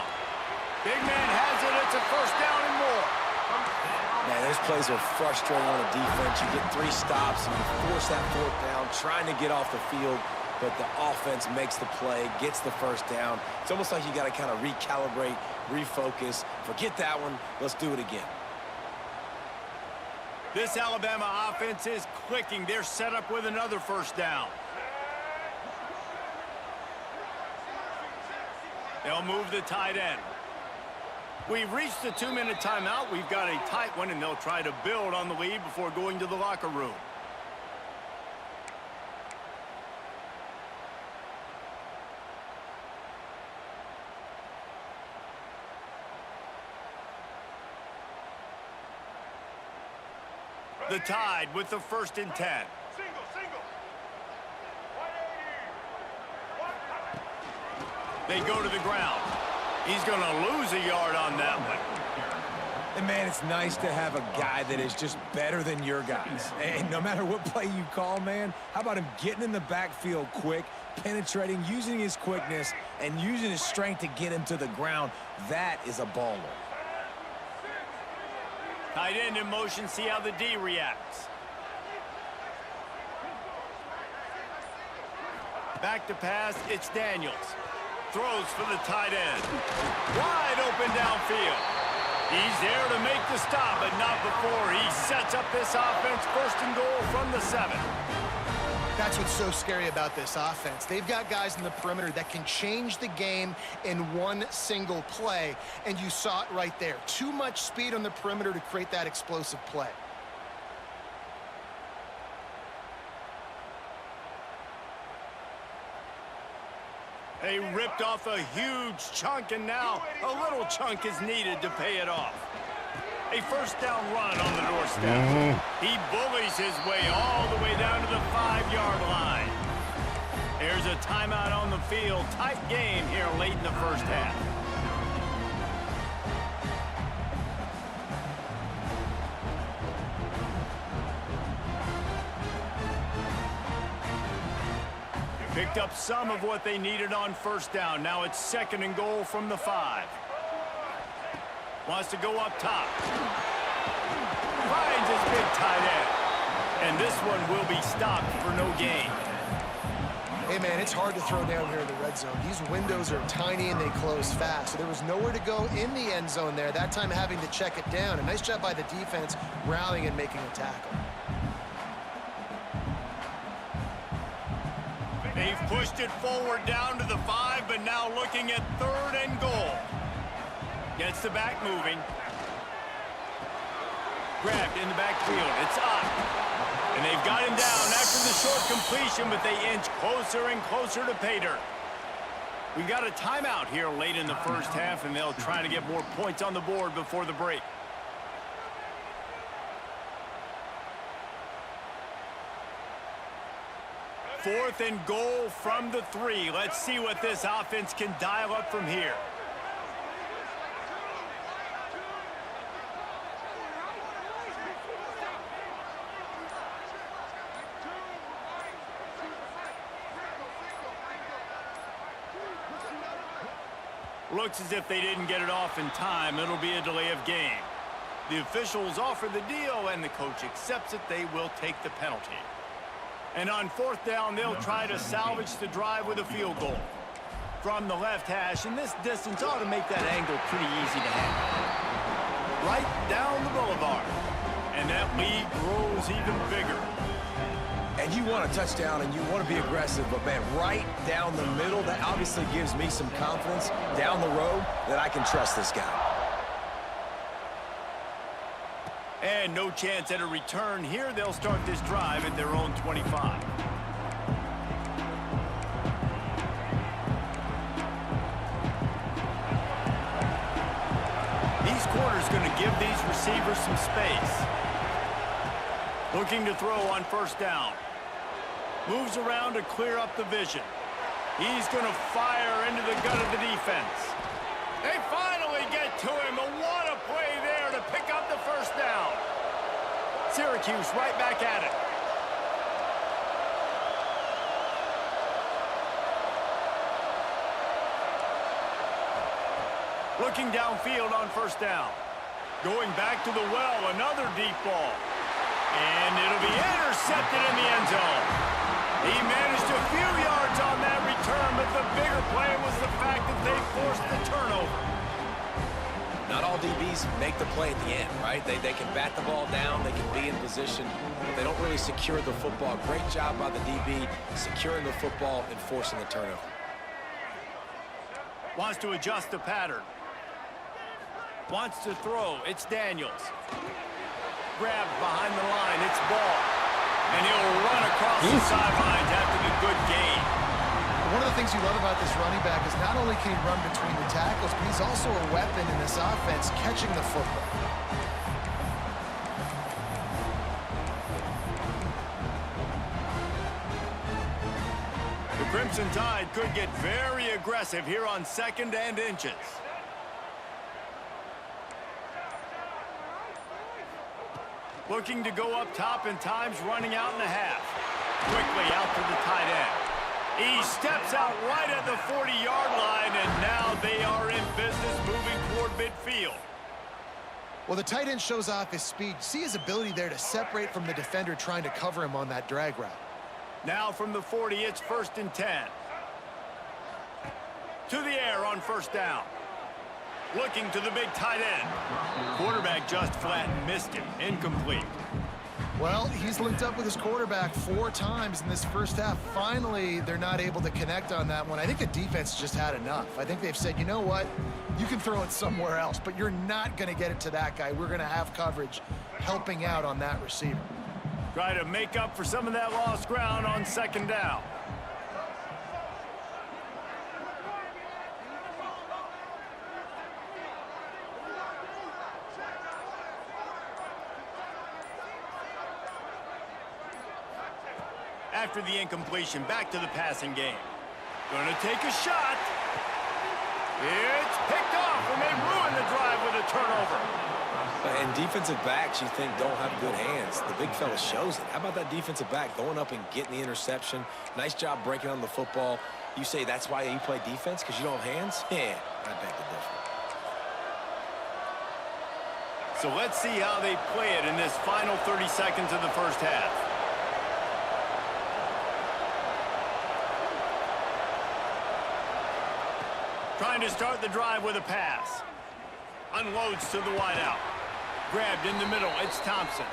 Big man has it. It's a first down and more. Man, those plays are frustrating on a defense. You get 3 stops and you force that 4th down, trying to get off the field, but the offense makes the play, gets the first down. It's almost like you got to kind of recalibrate, refocus. Forget that one. Let's do it again. This Alabama offense is clicking. They're set up with another first down. They'll move the tight end. We've reached the 2-minute timeout. We've got a tight one, and they'll try to build on the lead before going to the locker room. The Tide with the 1st and 10. They go to the ground. He's going to lose a yard on that one. And, man, it's nice to have a guy that is just better than your guys. And no matter what play you call, man, how about him getting in the backfield quick, penetrating, using his quickness, and using his strength to get him to the ground? That is a baller. Tight end in motion, see how the D reacts. Back to pass, it's Daniels. Throws for the tight end. Wide open downfield. He's there to make the stop, but not before he sets up this offense. 1st and goal from the 7. That's what's so scary about this offense. They've got guys in the perimeter that can change the game in one single play, and you saw it right there. Too much speed on the perimeter to create that explosive play. They ripped off a huge chunk, and now a little chunk is needed to pay it off. A first down run on the doorstep. He bullies his way all the way down to the 5-yard line. There's a timeout on the field. Tight game here late in the first half. Picked up some of what they needed on first down. Now it's 2nd and goal from the 5. Wants to go up top. Finds his big tight end. And this one will be stopped for no gain. Hey, man, it's hard to throw down here in the red zone. These windows are tiny and they close fast. So there was nowhere to go in the end zone there. That time having to check it down. A nice job by the defense rallying and making a tackle. They've pushed it forward down to the 5, but now looking at 3rd and goal. Gets the back moving. Grabbed in the backfield. It's up. And they've got him down after the short completion, but they inch closer and closer to pay dirt. We got a timeout here late in the first half, and they'll try to get more points on the board before the break. Fourth and goal from the 3. Let's see what this offense can dial up from here. Looks as if they didn't get it off in time. It'll be a delay of game. The officials offer the deal, and the coach accepts it. They will take the penalty. And on fourth down, they'll try to salvage the drive with a field goal. From the left hash, and this distance ought to make that angle pretty easy to handle. Right down the boulevard. And that lead grows even bigger. And you want a touchdown and you want to be aggressive, but man, right down the middle, that obviously gives me some confidence down the road that I can trust this guy. And no chance at a return here. They'll start this drive at their own 25. These corners going to give these receivers some space. Looking to throw on first down. Moves around to clear up the vision. He's going to fire into the gut of the defense. They finally get to him. And what a play there to pick up the first down. Syracuse right back at it. Looking downfield on first down. Going back to the well, another deep ball. And it'll be intercepted in the end zone. He managed a few yards on that return, but the bigger play was the fact that they forced the turnover. Not all DBs make the play at the end, right? They can bat the ball down, they can be in position, but they don't really secure the football. Great job by the DB securing the football and forcing the turnover. Wants to adjust the pattern. Wants to throw. It's Daniels. Grabbed behind the line. It's Ball. And he'll run across the sidelines after the good gain. One of the things you love about this running back is not only can he run between the tackles, but he's also a weapon in this offense catching the football. The Crimson Tide could get very aggressive here on 2nd and inches. Looking to go up top, and time's running out in the half. Quickly out to the tight end. He steps out right at the 40-yard line, and now they are in business moving toward midfield. Well, the tight end shows off his speed. See his ability there to separate from the defender trying to cover him on that drag route. Now from the 40, it's 1st and 10. To the air on first down. Looking to the big tight end. Quarterback just flat missed him. Incomplete. Well, he's linked up with his quarterback 4 times in this first half. Finally, they're not able to connect on that one. I think the defense just had enough. I think they've said, you know what? You can throw it somewhere else, but you're not going to get it to that guy. We're going to have coverage helping out on that receiver. Try to make up for some of that lost ground on 2nd down. After the incompletion, back to the passing game. Gonna take a shot. It's picked off, and they ruin the drive with a turnover. And defensive backs, you think, don't have good hands. The big fella shows it. How about that defensive back going up and getting the interception? Nice job breaking on the football. You say that's why you play defense, because you don't have hands? Yeah, I beg to differ. So let's see how they play it in this final 30 seconds of the first half. Trying to start the drive with a pass. Unloads to the wideout. Grabbed in the middle. It's Thompson.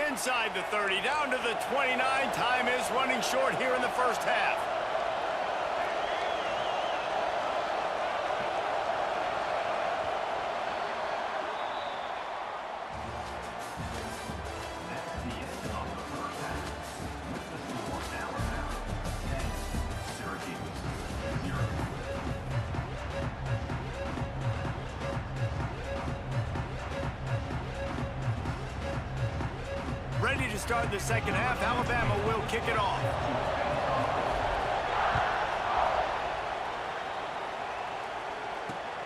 Inside the 30, down to the 29. Time is running short here in the first half. Ready to start the second half. Alabama will kick it off.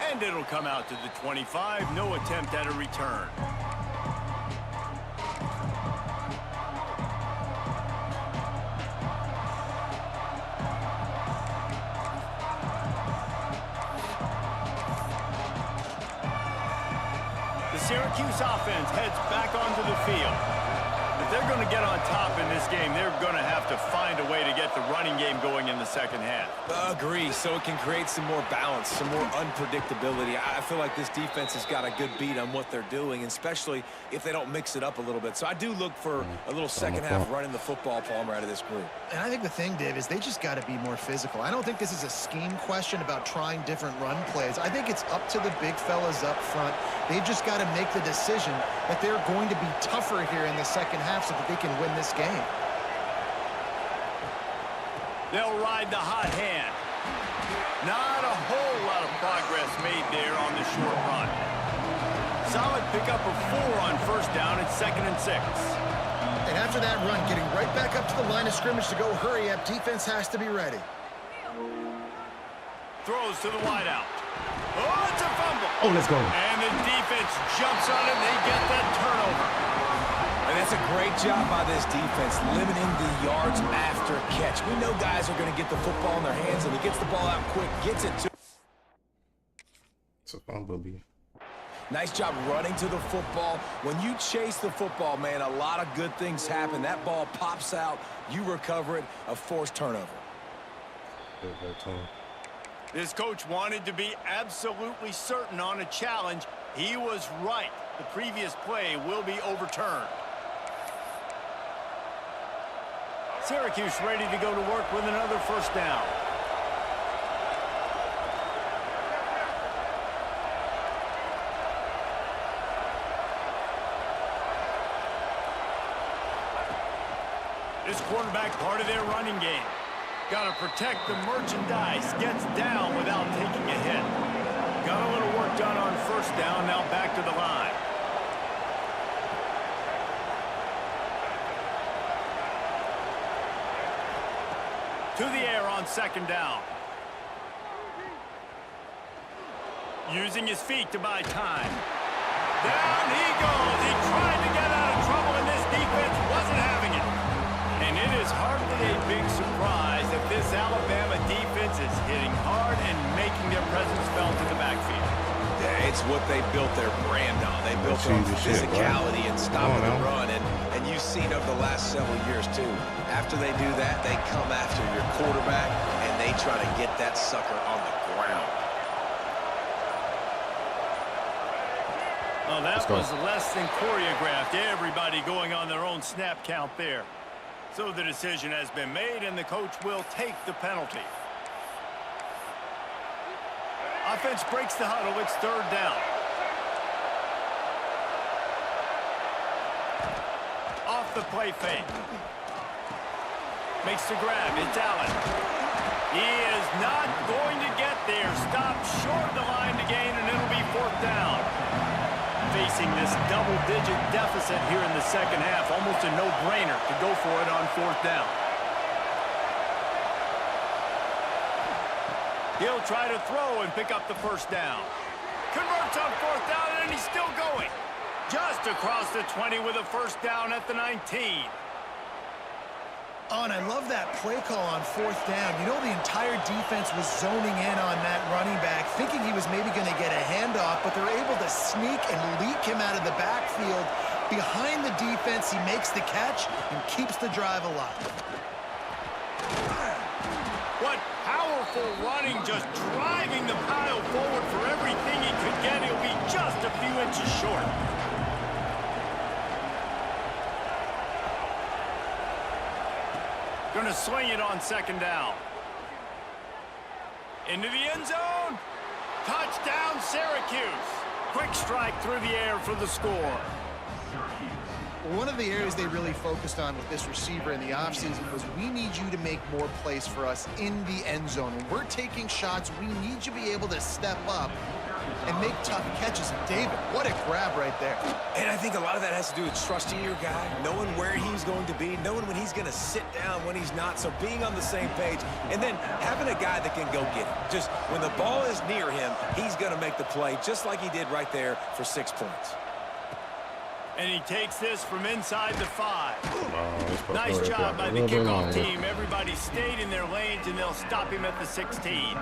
And it'll come out to the 25. No attempt at a return. The Syracuse offense heads back onto the field. If they're going to get on top in this game, they're going to have to find a way to get the running game going in the second half. Agree, so it can create some more balance, some more unpredictability. I feel like this defense has got a good beat on what they're doing, especially if they don't mix it up a little bit. So I do look for a little second half running the football, Palmer, out of this group. And I think the thing, Dave, is they just got to be more physical. I don't think this is a scheme question about trying different run plays. I think it's up to the big fellas up front. They've just got to make the decision that they're going to be tougher here in the second half so that they can win this game. They'll ride the hot hand. Not a whole lot of progress made there on the short run. Solid pickup of 4 on first down. It's 2nd and 6. And after that run, getting right back up to the line of scrimmage to go hurry up, defense has to be ready. Throws to the wideout. Oh, it's a fumble. Oh, let's go. And the defense jumps on it. They get that turnover. And that's a great job by this defense, limiting the yards after catch. We know guys are going to get the football in their hands, and he gets the ball out quick, gets it to... It's a fumble, B. Nice job running to the football. When you chase the football, man, a lot of good things happen. That ball pops out, you recover it, a forced turnover. This coach wanted to be absolutely certain on a challenge. He was right. The previous play will be overturned. Syracuse ready to go to work with another first down. This quarterback part of their running game. Got to protect the merchandise. Gets down without taking a hit. Got a little work done on first down. Now back to the line. To the air on second down. Using his feet to buy time. Down he goes. He tried to get out of trouble, and this defense wasn't having it. And it is hardly a big surprise that this Alabama defense is hitting hard and making their presence felt in the backfield. Yeah, it's what they built their brand on. They built on physicality and stopping the run, and you've seen over the last several years, too. After they do that, they come after your quarterback, and they try to get that sucker on the ground. Well, that was less than choreographed. Everybody going on their own snap count there. So the decision has been made, and the coach will take the penalty. Offense breaks the huddle. It's third down. Off the play fake. Makes the grab. It's Allen. He is not going to get there. Stopped short of the line to gain, and it'll be fourth down. Facing this double-digit deficit here in the second half. Almost a no-brainer to go for it on fourth down. He'll try to throw and pick up the first down. Converts on fourth down, and he's still going. Just across the 20 with a first down at the 19. Oh, and I love that play call on fourth down. You know, the entire defense was zoning in on that running back, thinking he was maybe going to get a handoff, but they're able to sneak and leak him out of the backfield. Behind the defense, he makes the catch and keeps the drive alive. What powerful running, just driving the pile forward for everything he could get. He'll be just a few inches short. Going to swing it on second down. Into the end zone. Touchdown, Syracuse. Quick strike through the air for the score. One of the areas they really focused on with this receiver in the offseason was we need you to make more plays for us in the end zone. When we're taking shots, we need you to be able to step up and make tough catches. And David, what a grab right there. And I think a lot of that has to do with trusting your guy, knowing where he's going to be, knowing when he's going to sit down, when he's not. So being on the same page, and then having a guy that can go get it. Just when the ball is near him, he's going to make the play, just like he did right there for 6 points. And he takes this from inside the 5. Oh, Nice job by the kickoff team. Everybody stayed in their lanes, and they'll stop him at the 16.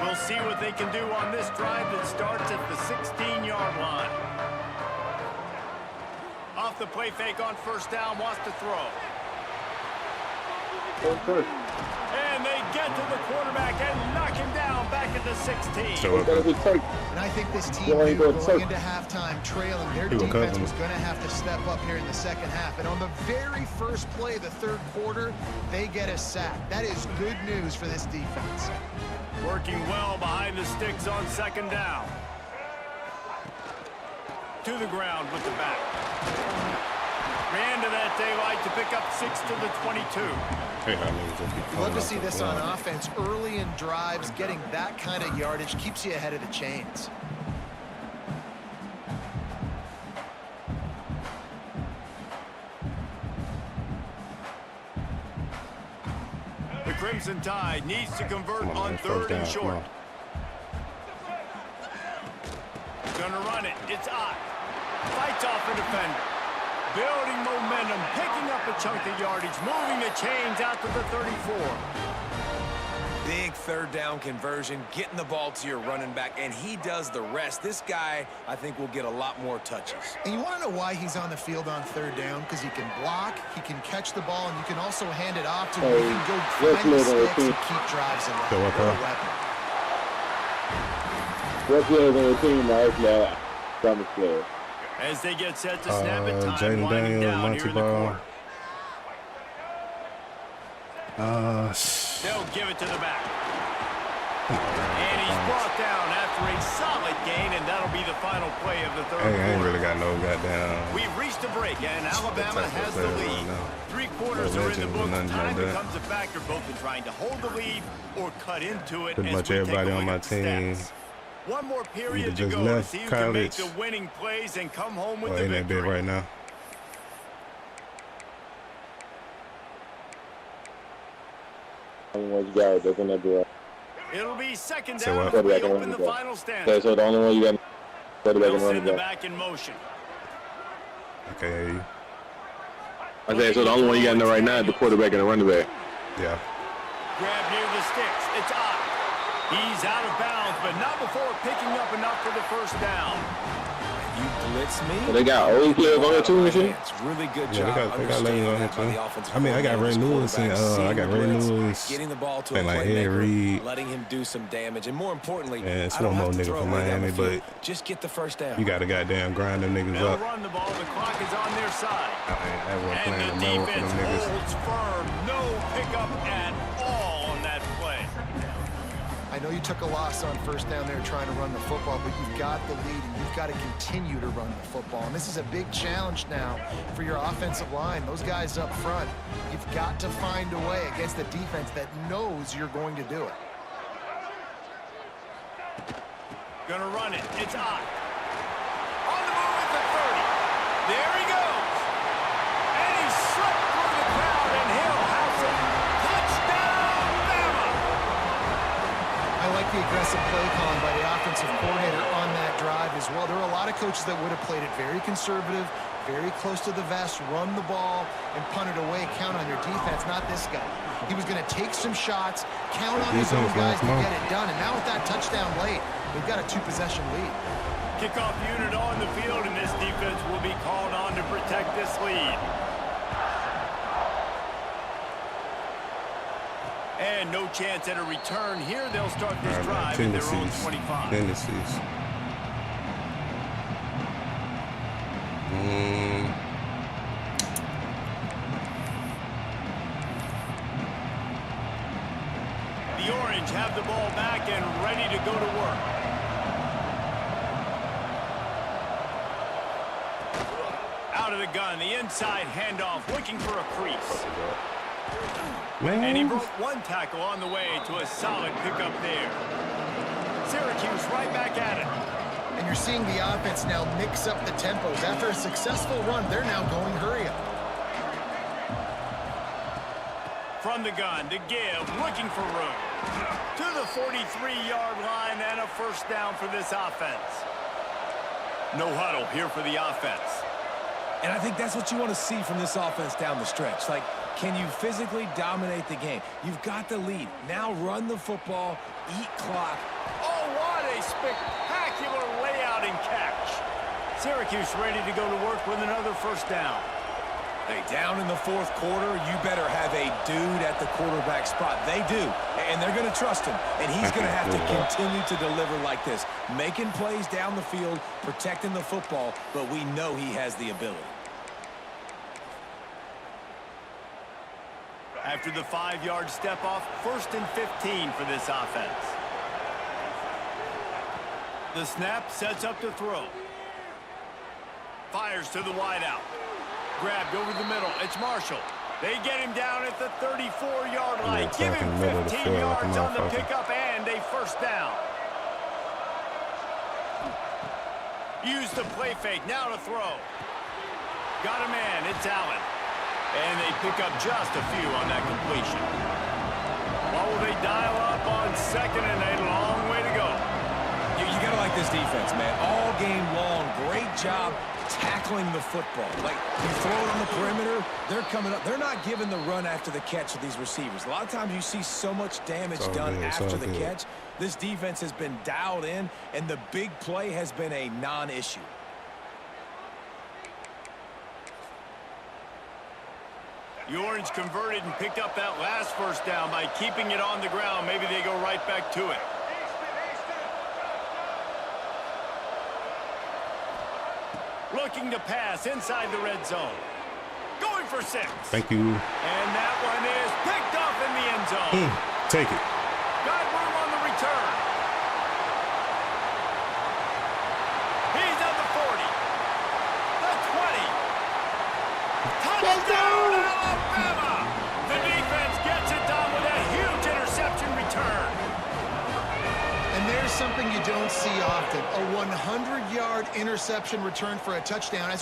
We'll see what they can do on this drive that starts at the 16-yard line. Off the play fake on first down, wants to throw. And they get to the quarterback and knock him down back at the 16. And I think this team knew going into halftime trailing, their defense was going to have to step up here in the second half. And on the very first play of the third quarter, they get a sack. That is good news for this defense. Working well behind the sticks on second down. To the ground with the back. Ran to that daylight to pick up 6 to the 22. Love to see this on offense. Early in drives, getting that kind of yardage keeps you ahead of the chains. The Crimson Tide needs to convert on third and short. Gonna run it. It's Ott. Fights off a defender. Building momentum, picking up a chunk of yardage, moving the chains out to the 34. Big third down conversion, getting the ball to your running back, and he does the rest. This guy, I think, will get a lot more touches. And you want to know why he's on the field on third down? Because he can block, he can catch the ball, and you can also hand it off to him. He can go find the sticks and keep drives alive. What a weapon. What's the other team right now? As they get set to snap it, time Jaden winding Daniels, down Monty here in the Ball. corner. They'll give it to the back. And he's brought down after a solid gain, and that'll be the final play of the third quarter. I ain't really got no goddamn. We've reached a break, and Alabama has the lead. 3 quarters are in the book. Time becomes a factor both in trying to hold the lead or cut into it. Pretty much everybody on my team. One more period to just go to see who can make college the winning plays and come home with or the in that bit victory. right now. It'll be second So down what? as we open the final stand. Okay, so the only one you got They'll send the back in motion. Okay. Okay, so the only one you got in there right now is the quarterback and the running back. Yeah. Grab near the sticks. It's Ott. He's out of bounds, but not before picking up enough for the first down. You blitz me. So they got old players on there too, machine? It's really good Yeah, job. they got ladies on here too. I mean, I got Ray Lewis and I got Ray Lewis getting the ball to and a like Ed playmaker, Reed. letting him do some damage, and more importantly, And it's I don't one more have to nigga throw from away down Miami, the field. but just get the first down. You got to goddamn grind them niggas They'll up. run the ball. The clock is on their side. I wasn't And playing the no more for them defense niggas. holds firm. No pickup at all on that play. I know you took a loss on first down there trying to run the football, but you've got the lead, and you've got to continue to run the football. And this is a big challenge now for your offensive line. Those guys up front, you've got to find a way against the defense that knows you're going to do it. Gonna run it. It's Ott. On the move at the 30. There he goes. And he slipped through the crowd, and he'll house it. Touchdown, Bama! I like the aggressive play calling by the offensive coordinator on that drive as well. There are a lot of coaches that would have played it very conservative, very close to the vest, run the ball, and punt it away, count on your defense, not this guy. He was going to take some shots, count on his own guys to get it done, and now with that touchdown late, they've got a 2-possession lead. Kickoff unit on the field, and this defense will be called on to protect this lead. And no chance at a return here. They'll start this drive in their own 25. Tendencies. The Orange have the ball back and ready to go to work. Out of the gun, the inside handoff, looking for a crease. Man. And he broke one tackle on the way to a solid pickup there. Syracuse right back at it. And you're seeing the offense now mix up the tempos. After a successful run, they're now going hurry up. From the gun to give, looking for room. To the 43-yard line and a first down for this offense. No huddle here for the offense. And I think that's what you want to see from this offense down the stretch. Like, can you physically dominate the game? You've got the lead. Now run the football, eat clock. Oh, what a spectacular layout and catch. Syracuse ready to go to work with another first down. Hey, down in the fourth quarter, you better have a dude at the quarterback spot. They do, and they're going to trust him. And he's going to have to continue to deliver like this, making plays down the field, protecting the football, but we know he has the ability. After the 5-yard step off, 1st and 15 for this offense. The snap sets up to throw. Fires to the wideout. Grabbed over the middle. It's Marshall. They get him down at the 34-yard line. Give him 15 yards on the pickup and a first down. Use the play fake. Now to throw. Got a man. It's Allen. And they pick up just a few on that completion. What will they dial up on second and a long way to go? You got to like this defense, man. All game long, great job tackling the football. Like, you throw it on the perimeter, they're coming up. They're not giving the run after the catch of these receivers. A lot of times you see so much damage done after the catch. This defense has been dialed in, and the big play has been a non-issue. The Orange converted and picked up that last first down by keeping it on the ground. Maybe they go right back to it. Looking to pass inside the red zone. Going for 6. Thank you. And that one is picked up in the end zone. Take it. Got room on the return. He's at the 40. The 20. Touchdown, Alabama! The defense gets it done with a huge interception return. And there's something you don't see often. A 100-yard interception return for a touchdown.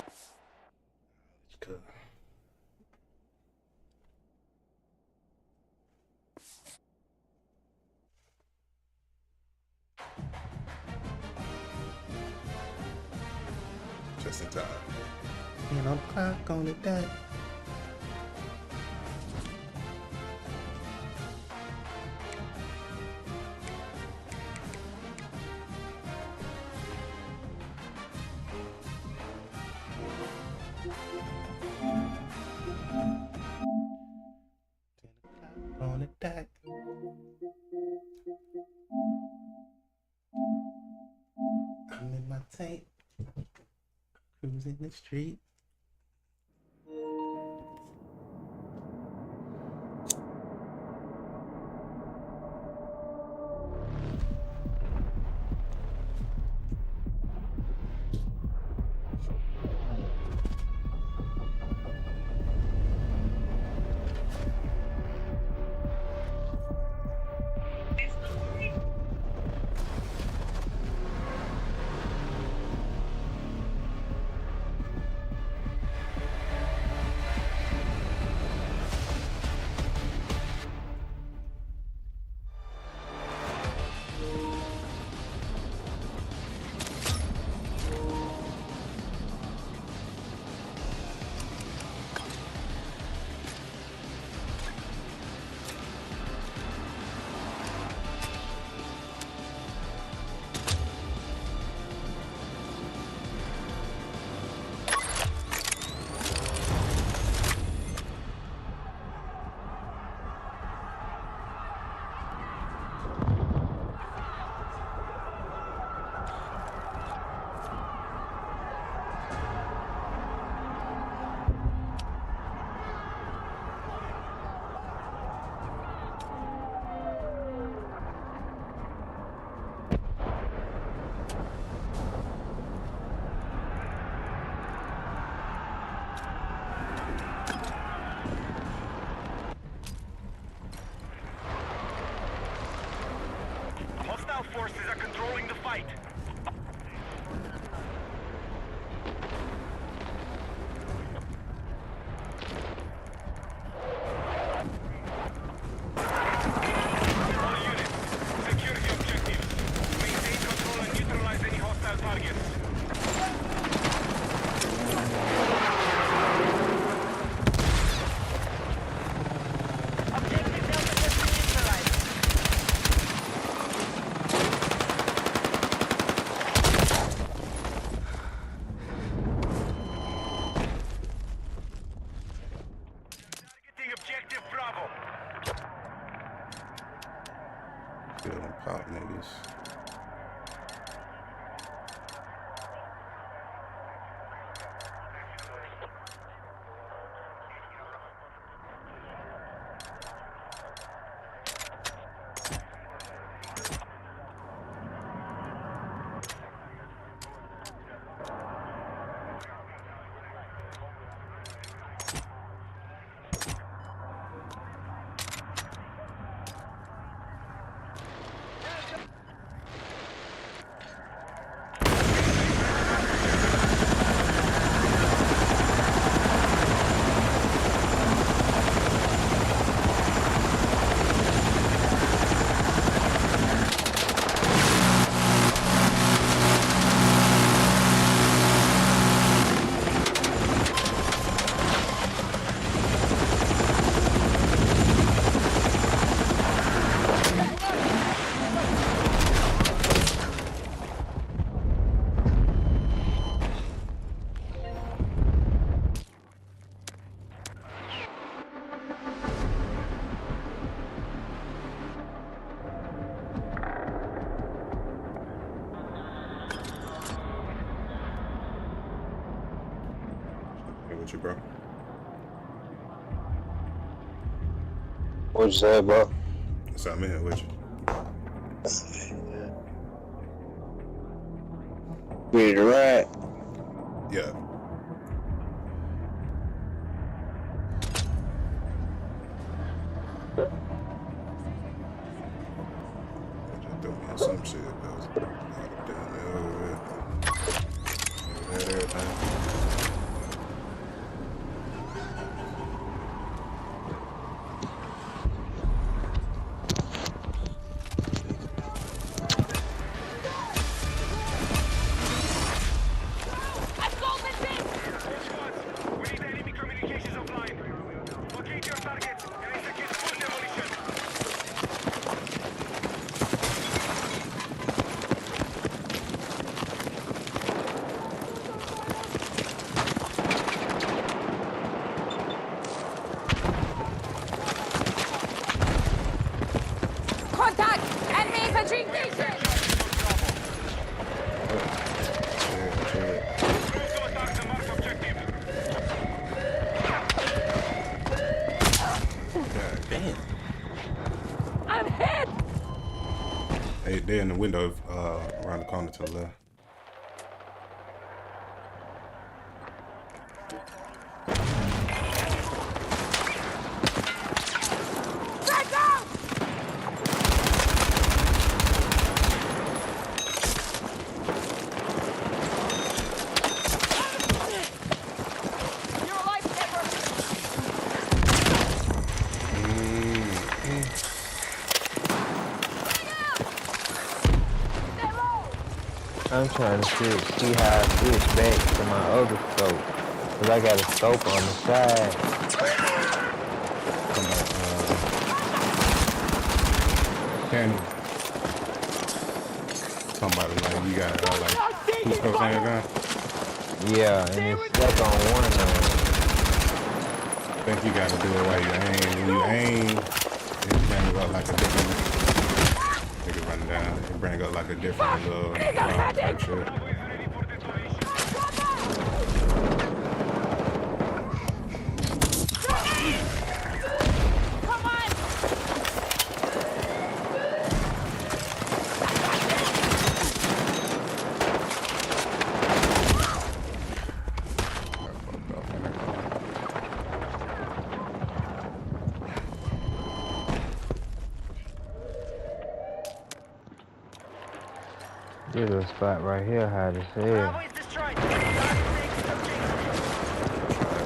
Just in time. And on the clock on the dot. On the dot. I'm in my tank, cruising the street. forces are controlling the fight. All units, secure the objectives. Maintain control and neutralize any hostile targets. Objective Delta has been neutralized. Targeting objective Bravo. Kill them pop niggas. Hey, what you, bro? What you say, bro? What's up, man? With you? Ready to ride? Yeah. Just throw me in some shit. Everything. We need enemy communications offline. Locate your target and execute full demolition. Contact! Enemy infantry station! Move to attack the marked objective. God damn. I'm hit! Hey, they're in the window around the corner to the left. Back down! You're alive, Pepper! Stay low! I'm trying to see how I switch back to my other scope. Cause I got a scope on the side. Come on, Kenny. Somebody like you got like two scopes on your gun. Yeah, and it's stuck on one of them. I think you gotta do it while you aim. When you aim, it brings up like a different. It can run down. It brings up like a different little type shit. Come on! This a spot right here, hard as hell.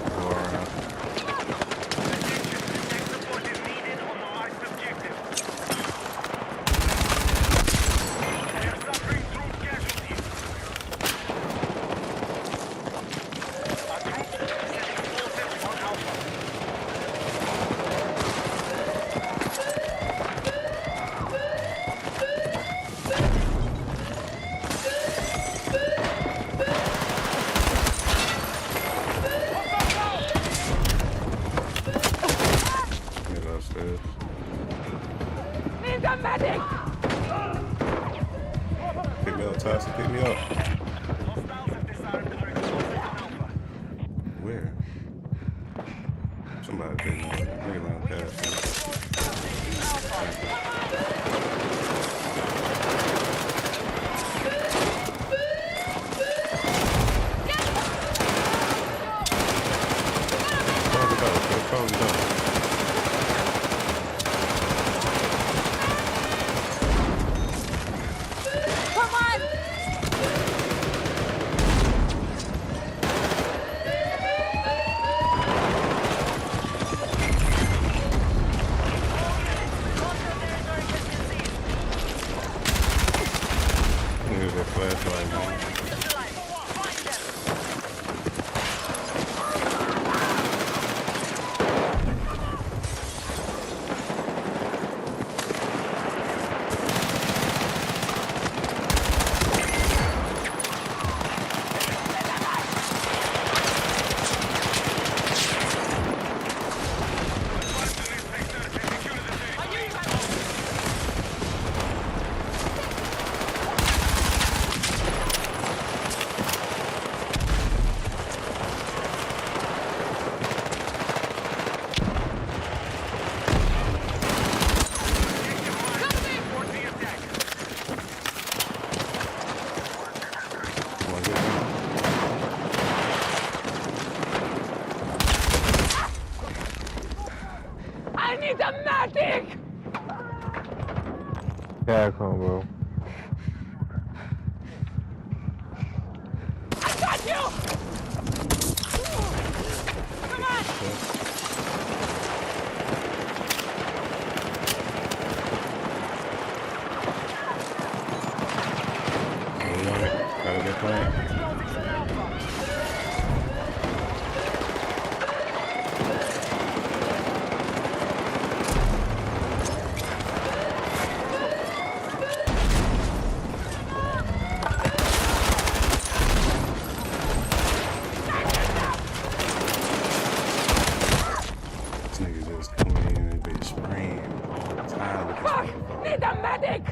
Go around. Get upstairs. Need a medic! Pick me up, Tyson. Pick me up. Where? Somebody pick me up. Nigga line past me. Close the door. Close the door. Come on! Here's a flashlight, man. Come on, get down. I need a medic! Back home, bro. I got you! Come on! We on it. Gotta get playing. This nigga just coming in and be spraying all the time with this Fuck! motherfucker. Need a medic!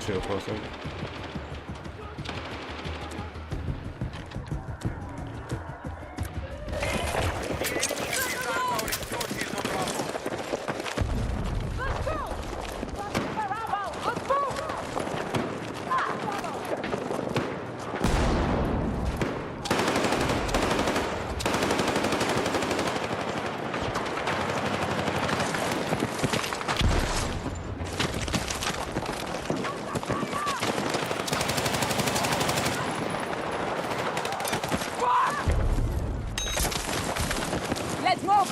Chill for a second. Let's go! Let's move! Let's move!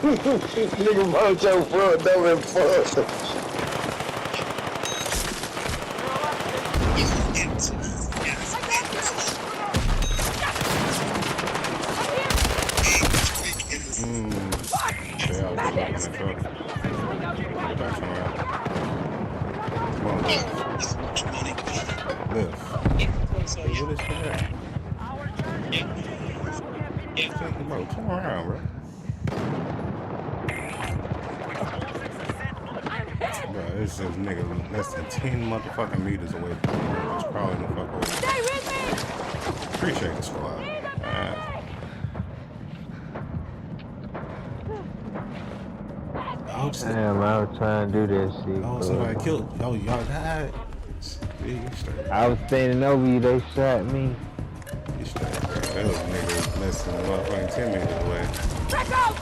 Nigga, mojo front door in front. Stay out there in the truck. Get back somewhere else. Come on, lift. Hey, what is that? Bro, turn around, bro. Bro, it's this nigga less than 10 motherfucking meters away from me. Just crawling the fuck over. Stay with me! Appreciate the squad. Oh, Damn, I was trying to do that shit. oh, cuz. somebody killed. Oh, y'all died. Yeah, you straight. I was standing over you, they shot me. You straight. That was a nigga less than motherfucking 10 meters away. Back out!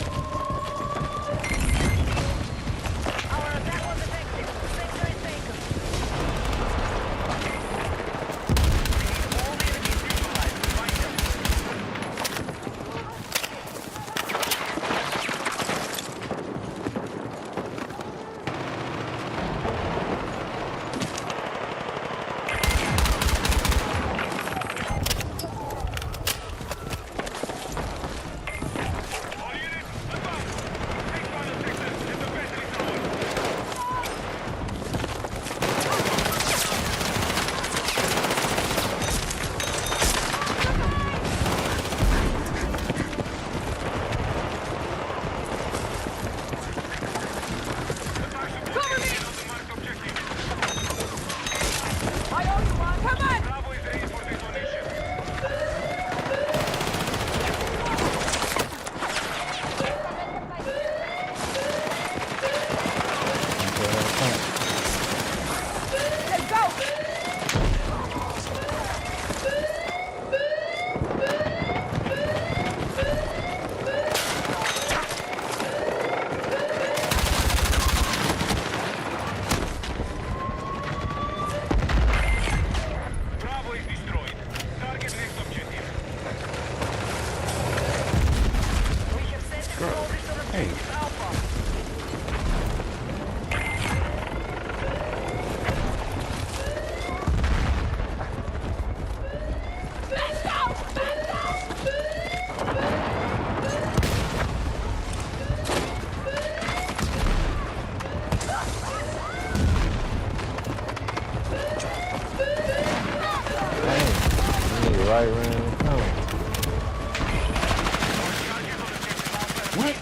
Right around the corner. What?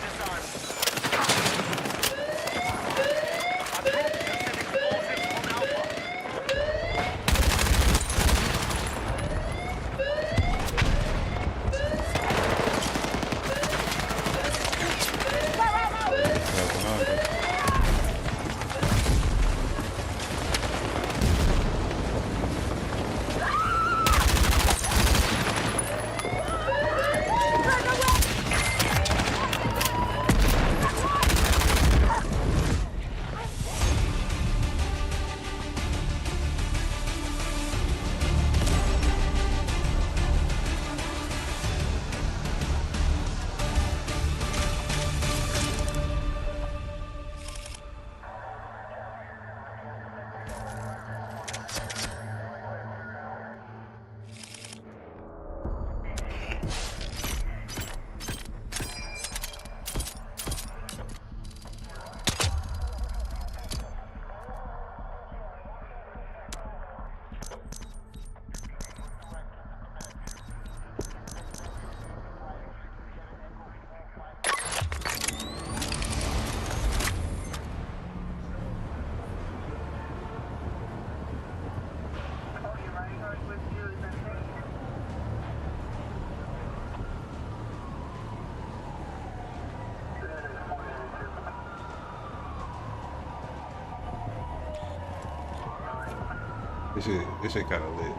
This shit kind of lit.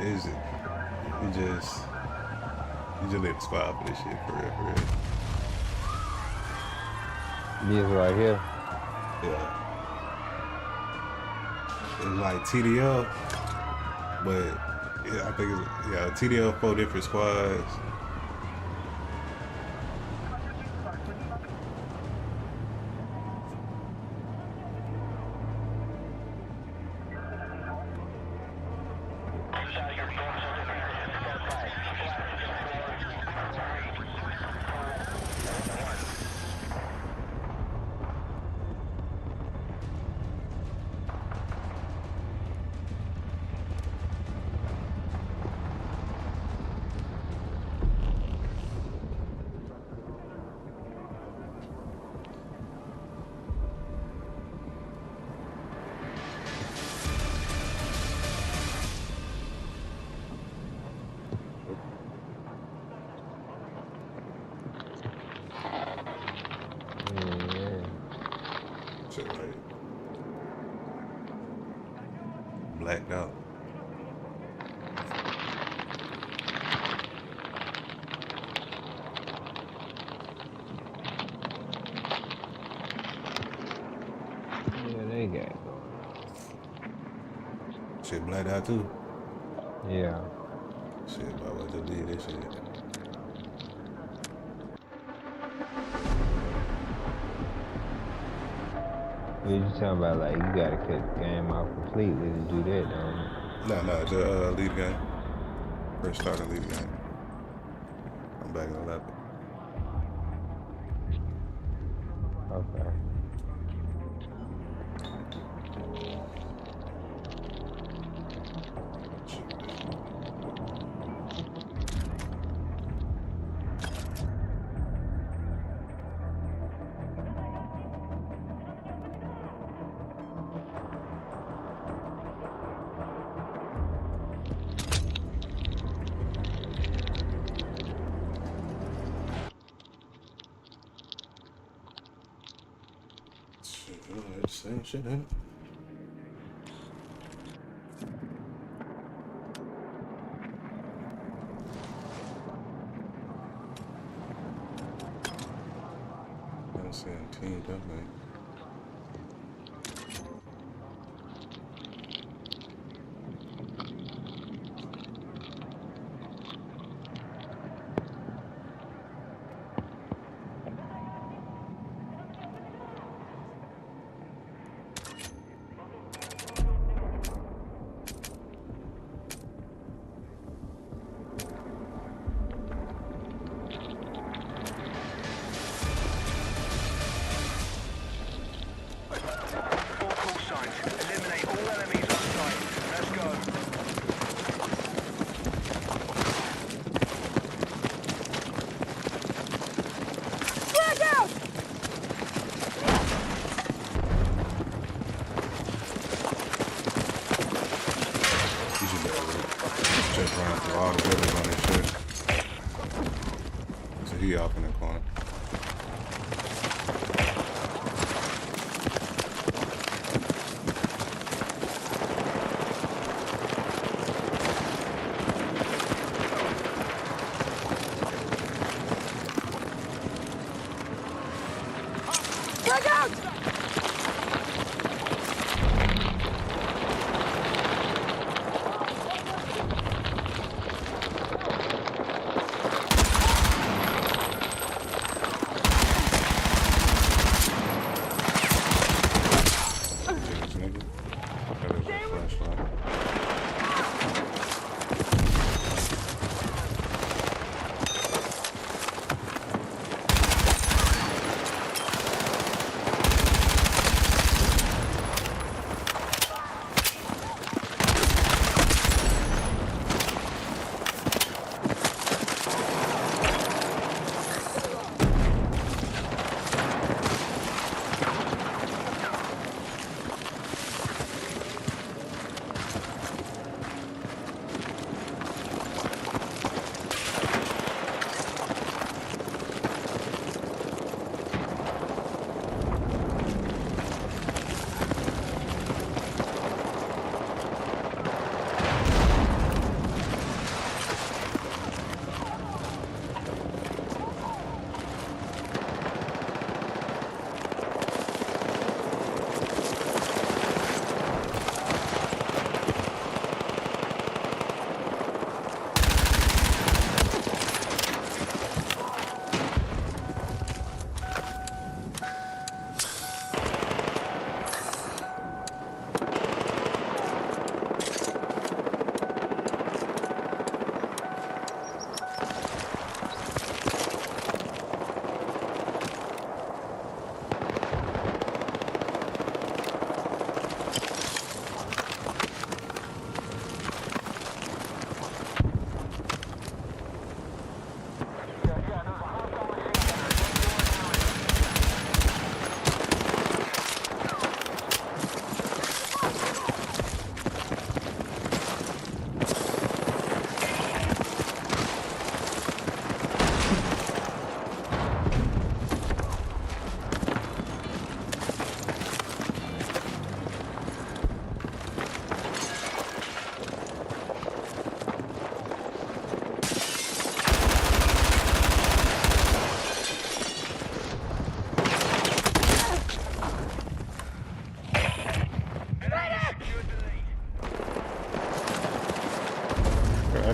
Is it? You just lit the squad for this shit, for real, for real. This right here. Yeah. It's like TDL, but yeah, I think it's TDL 4 different squads. shit right. Blacked out. Yeah, they got going. Shit blacked out too. Yeah. Shit, about what just did this shit. What you talking about? Like, you gotta cut the game off completely to do that, don't you? Nah, just lead the game. First start and lead the game. I'm back in 11. Okay. Same shit, ain't it? I'm saying team definitely.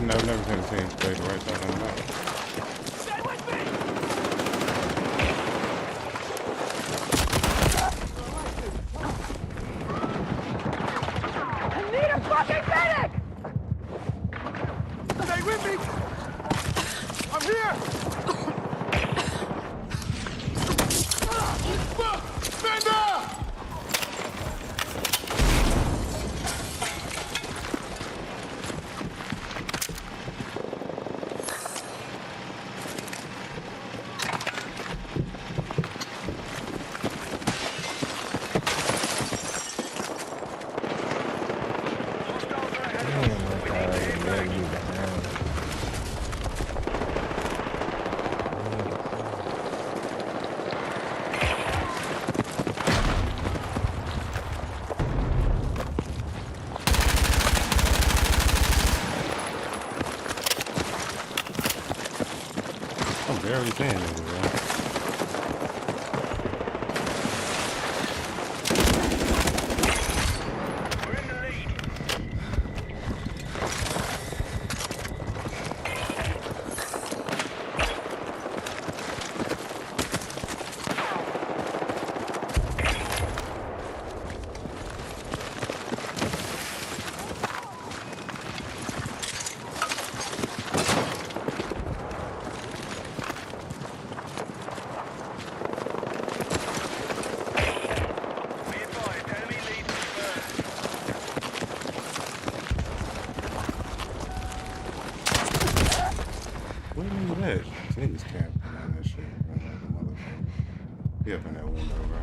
never seen a team play the right side on the map. Stay with me! I need a fucking medic! Stay with me! I'm here! Stand up! I'm barely seeing it, bro. Where are you at? Niggas camping on that shit, bro. Like a motherfucker. He up in that window, bro.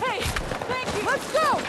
Hey, thank you. Let's go.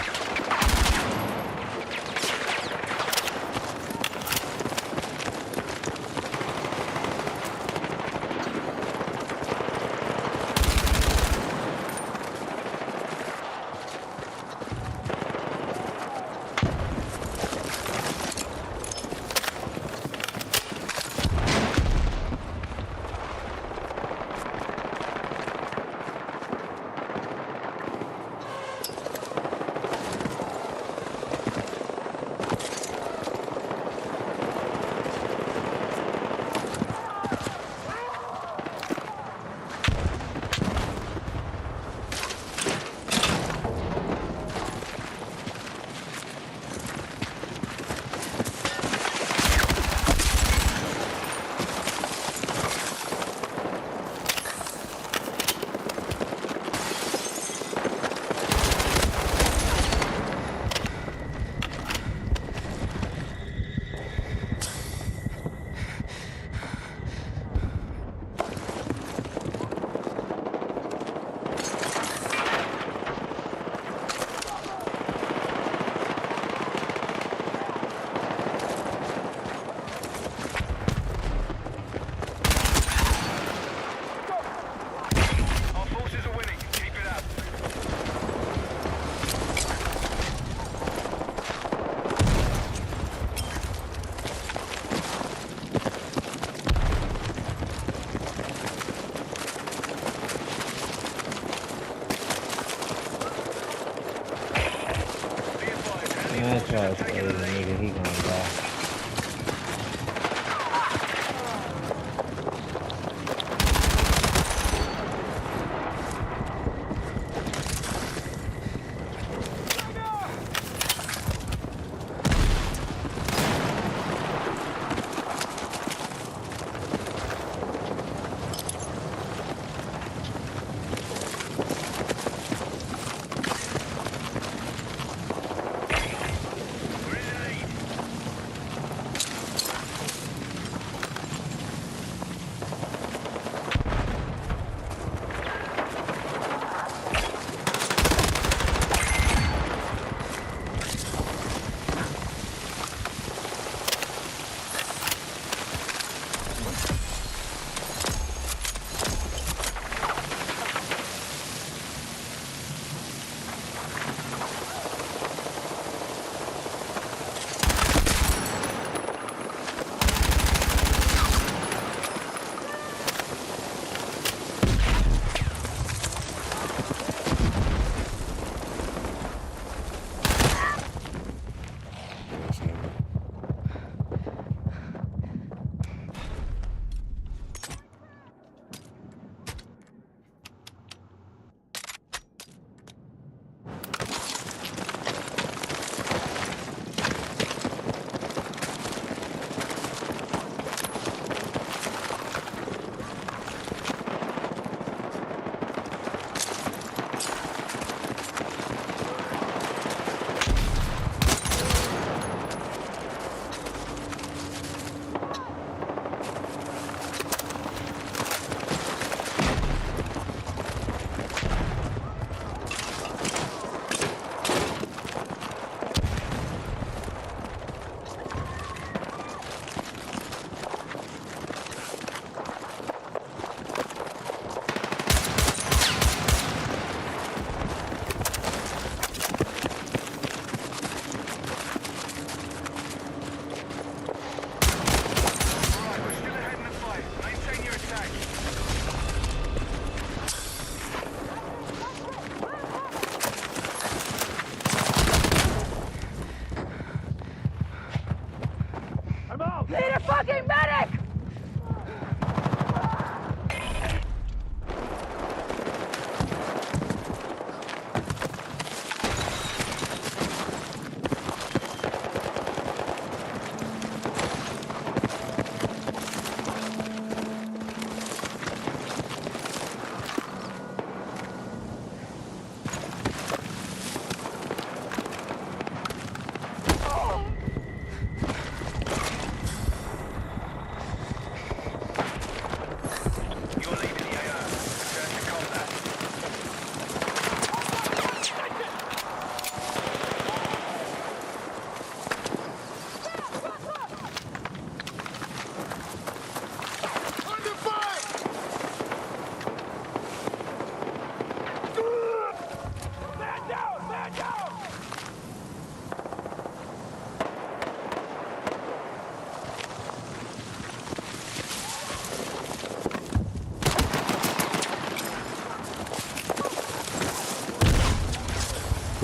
Man, try to say the nigga, he gonna die.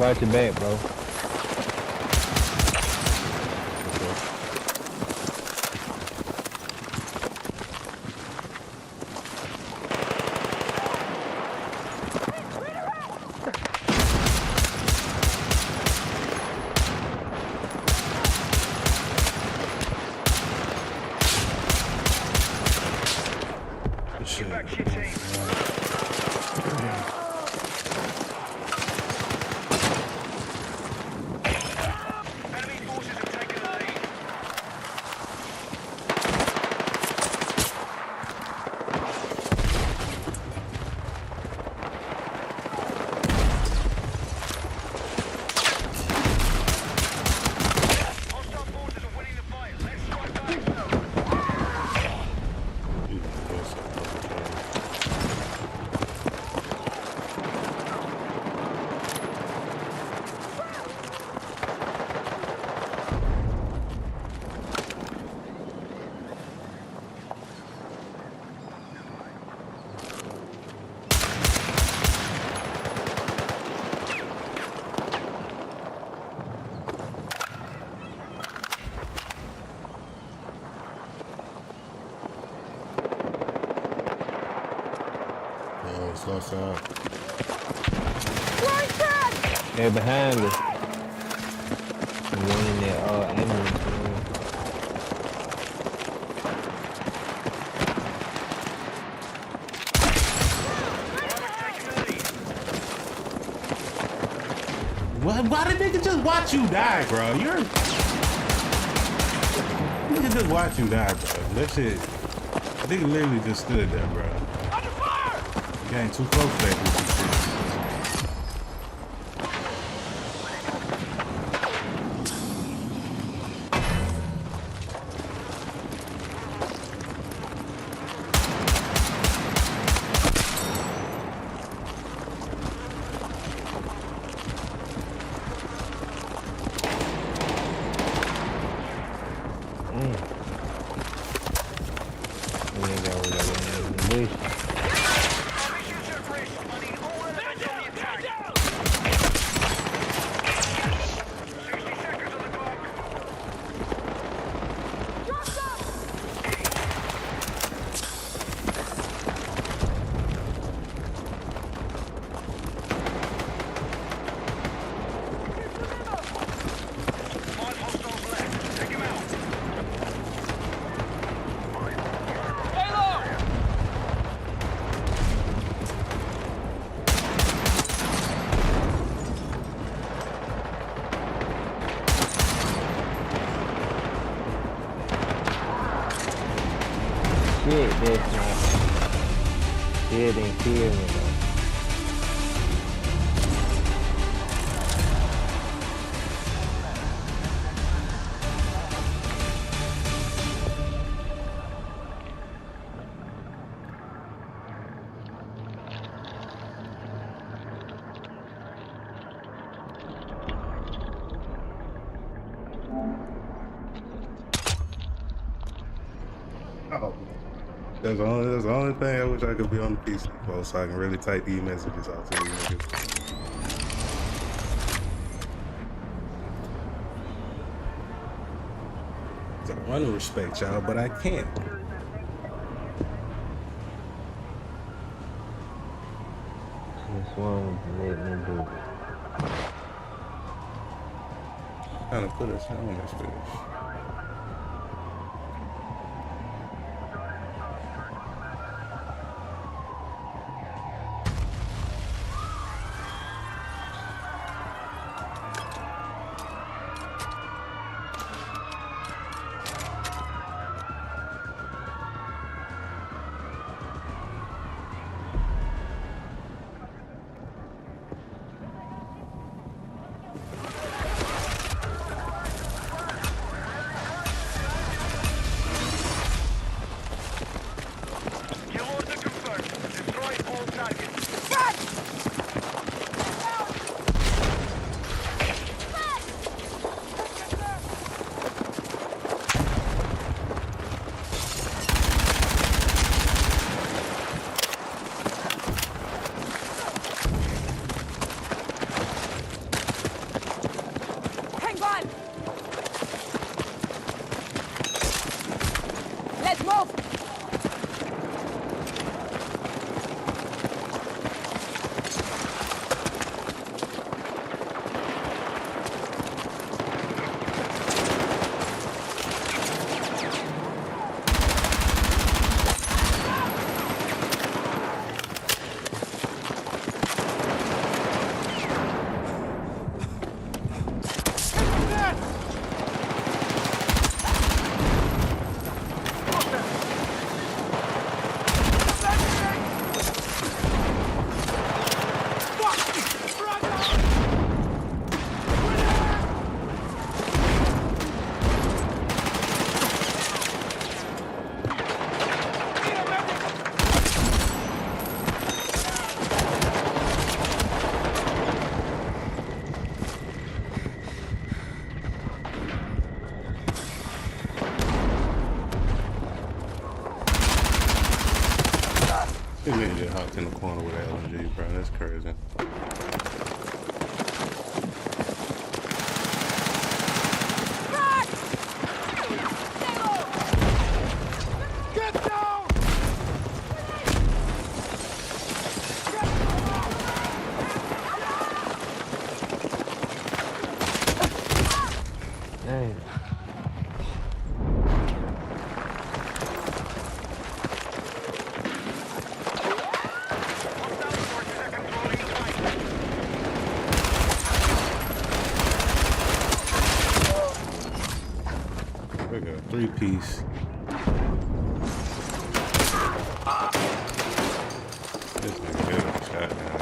Watch your back, bro. Outside. They're behind us. The one in that ambulance room. Why did nigga just watch you die, bro? Nigga just watch you die, bro. That shit. Nigga literally just stood there, bro. You ain't too close to that shit. Shit, that's not. It didn't kill me though. Oh, that's the only thing I wish I could be on the PC for, so I can really type these messages out to these niggas. I want to respect y'all, but I can't. This one let me do it. Trying to put us on this bitch. in the corner with LNG, bro. That's crazy. Get down! Dang. We got a 3-piece. This nigga good with a shotgun.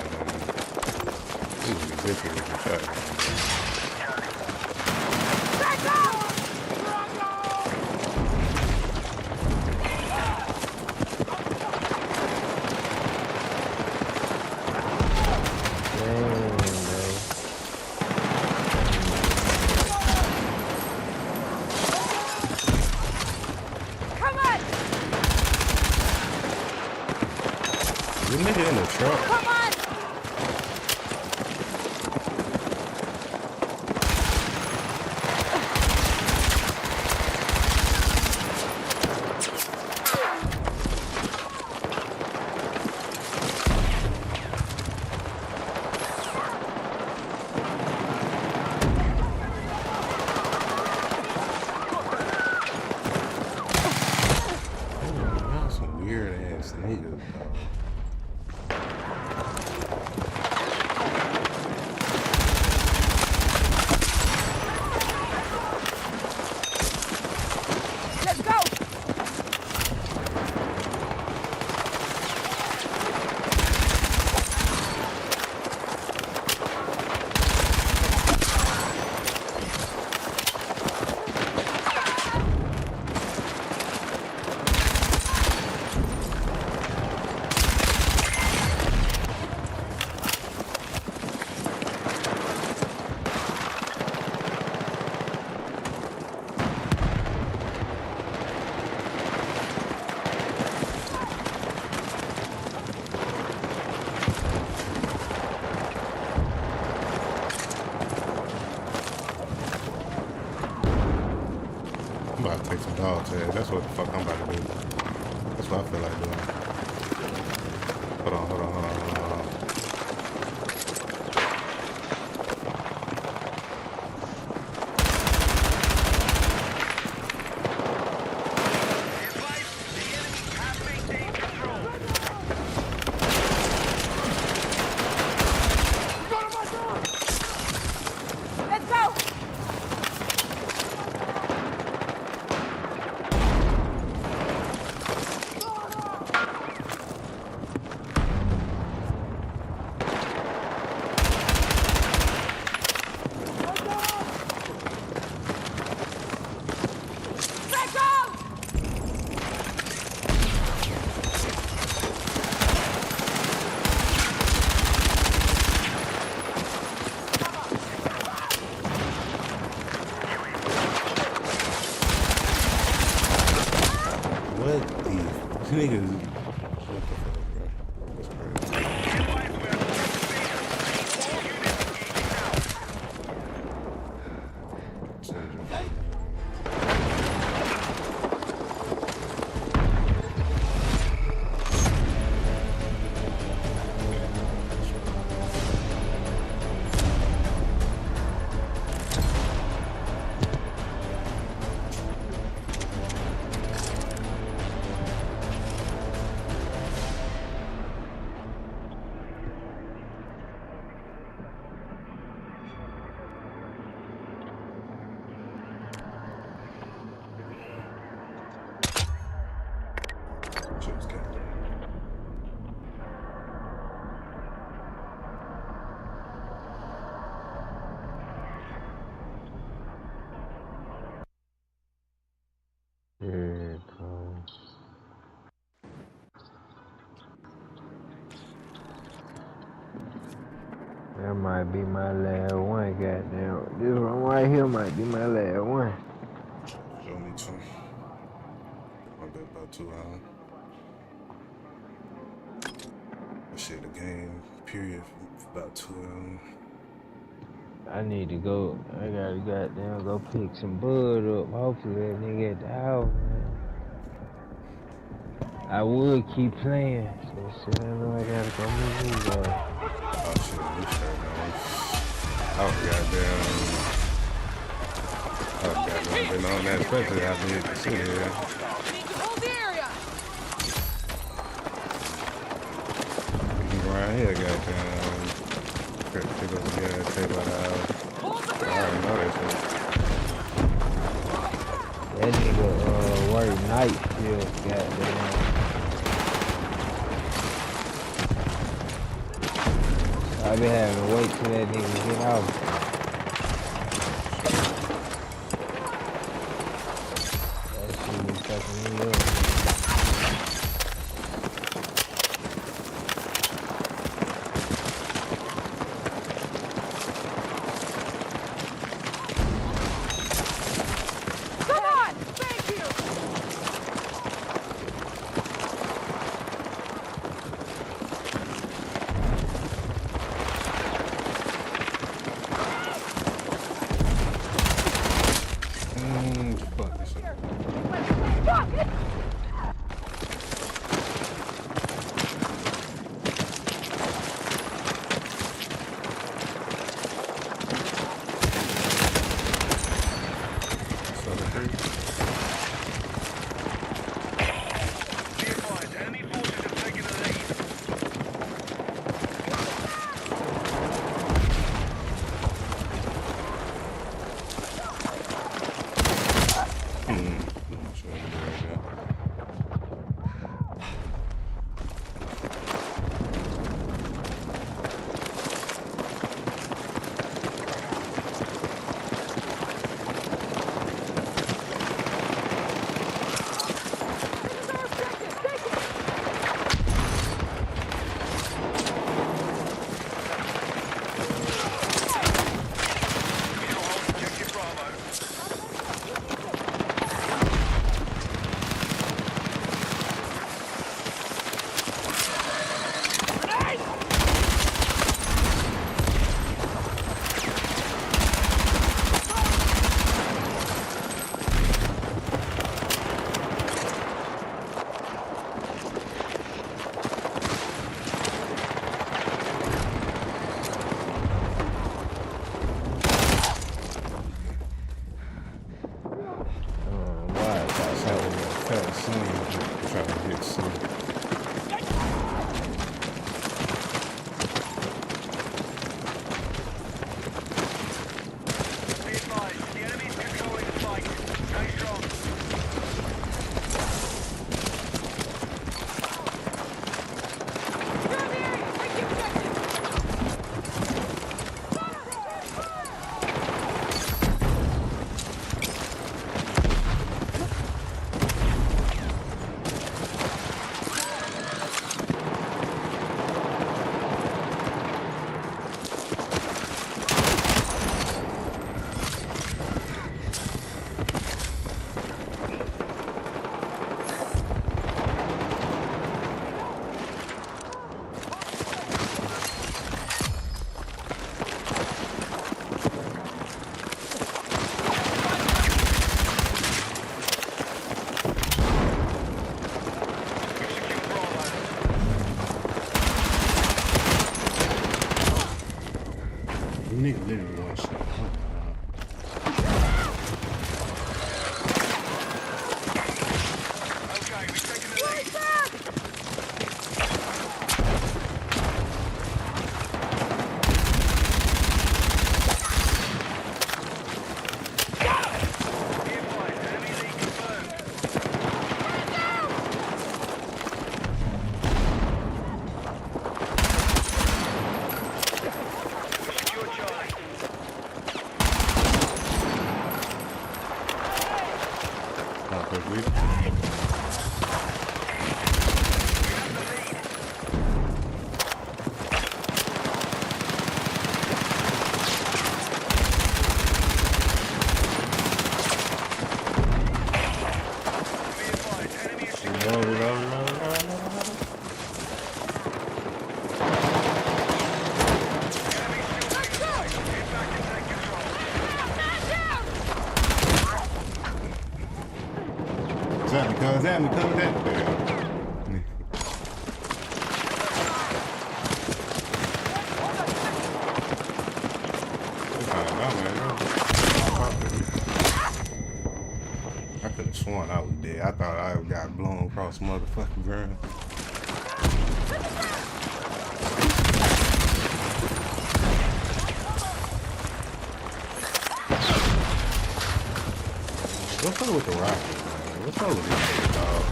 This nigga good with a shotgun. Dang, bro. Come on! This nigga in the truck. Come on! Y'all some weird ass niggas, dog. Let's go! I'm about to take some dog tags. That's what the fuck I'm about to do. That's what I feel like doing. Hold on, hold on, hold on, hold on, hold on. Let's go! Let's go! What the niggas? What the fuck, bro? That's crazy. Shit was getting done. Yeah, cool. That might be my last one, goddamn. This one right here might be my last one. Show me too. I bet about 2 hours. shit, a game period for about 2 of them. I need to go. I gotta goddamn go pick some bud up. Hopefully that nigga at the house, man. I would keep playing. So shit, I know I gotta go move these Oh shit, we sure nice. Oh goddamn. Oh goddamn, been on that, especially after you can see here. Hold the area. Right here, goddamn. Got to pick up the gas, take my house. I already know that shit. That nigga work night shift, goddamn. I been having to wait till that nigga get out. That shit be fucking me up. Come on. Thank you. Fuck this shit. Fuck. So the three. Be advised, enemy forces have taken the lead. Sure, yeah. Objective Bravo. Why I got So we're cut scene, trying to get some. Be advised, the enemy's controlling the fight. Stay strong. You're in the area. Take the objective. Nigga literally one shot. Okay, we've taken the lead. Be advised, enemy lead confirmed. We secure Charlie. Comes at me, comes at me. I could have sworn I was dead. I thought I got blown across motherfucking ground. What's up with the rocket, man? What's up with this shit, dog?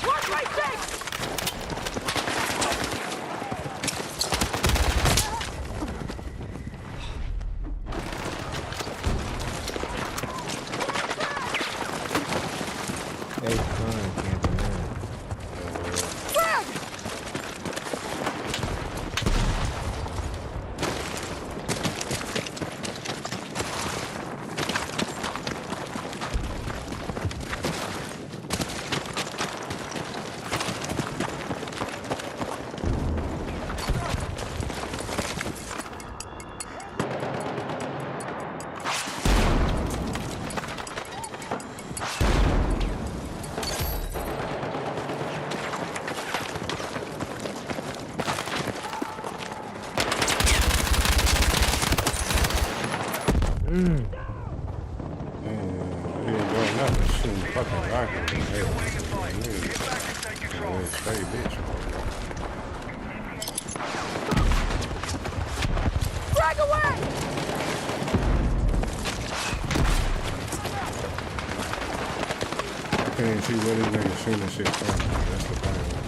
Watch right there! Hey, fun, camping out. Man, it ain't doing nothing. Shooting fucking rockets in hell. Niggas, stay bitch. Drag away! I can't see where this nigga shooting shit from. That's the thing.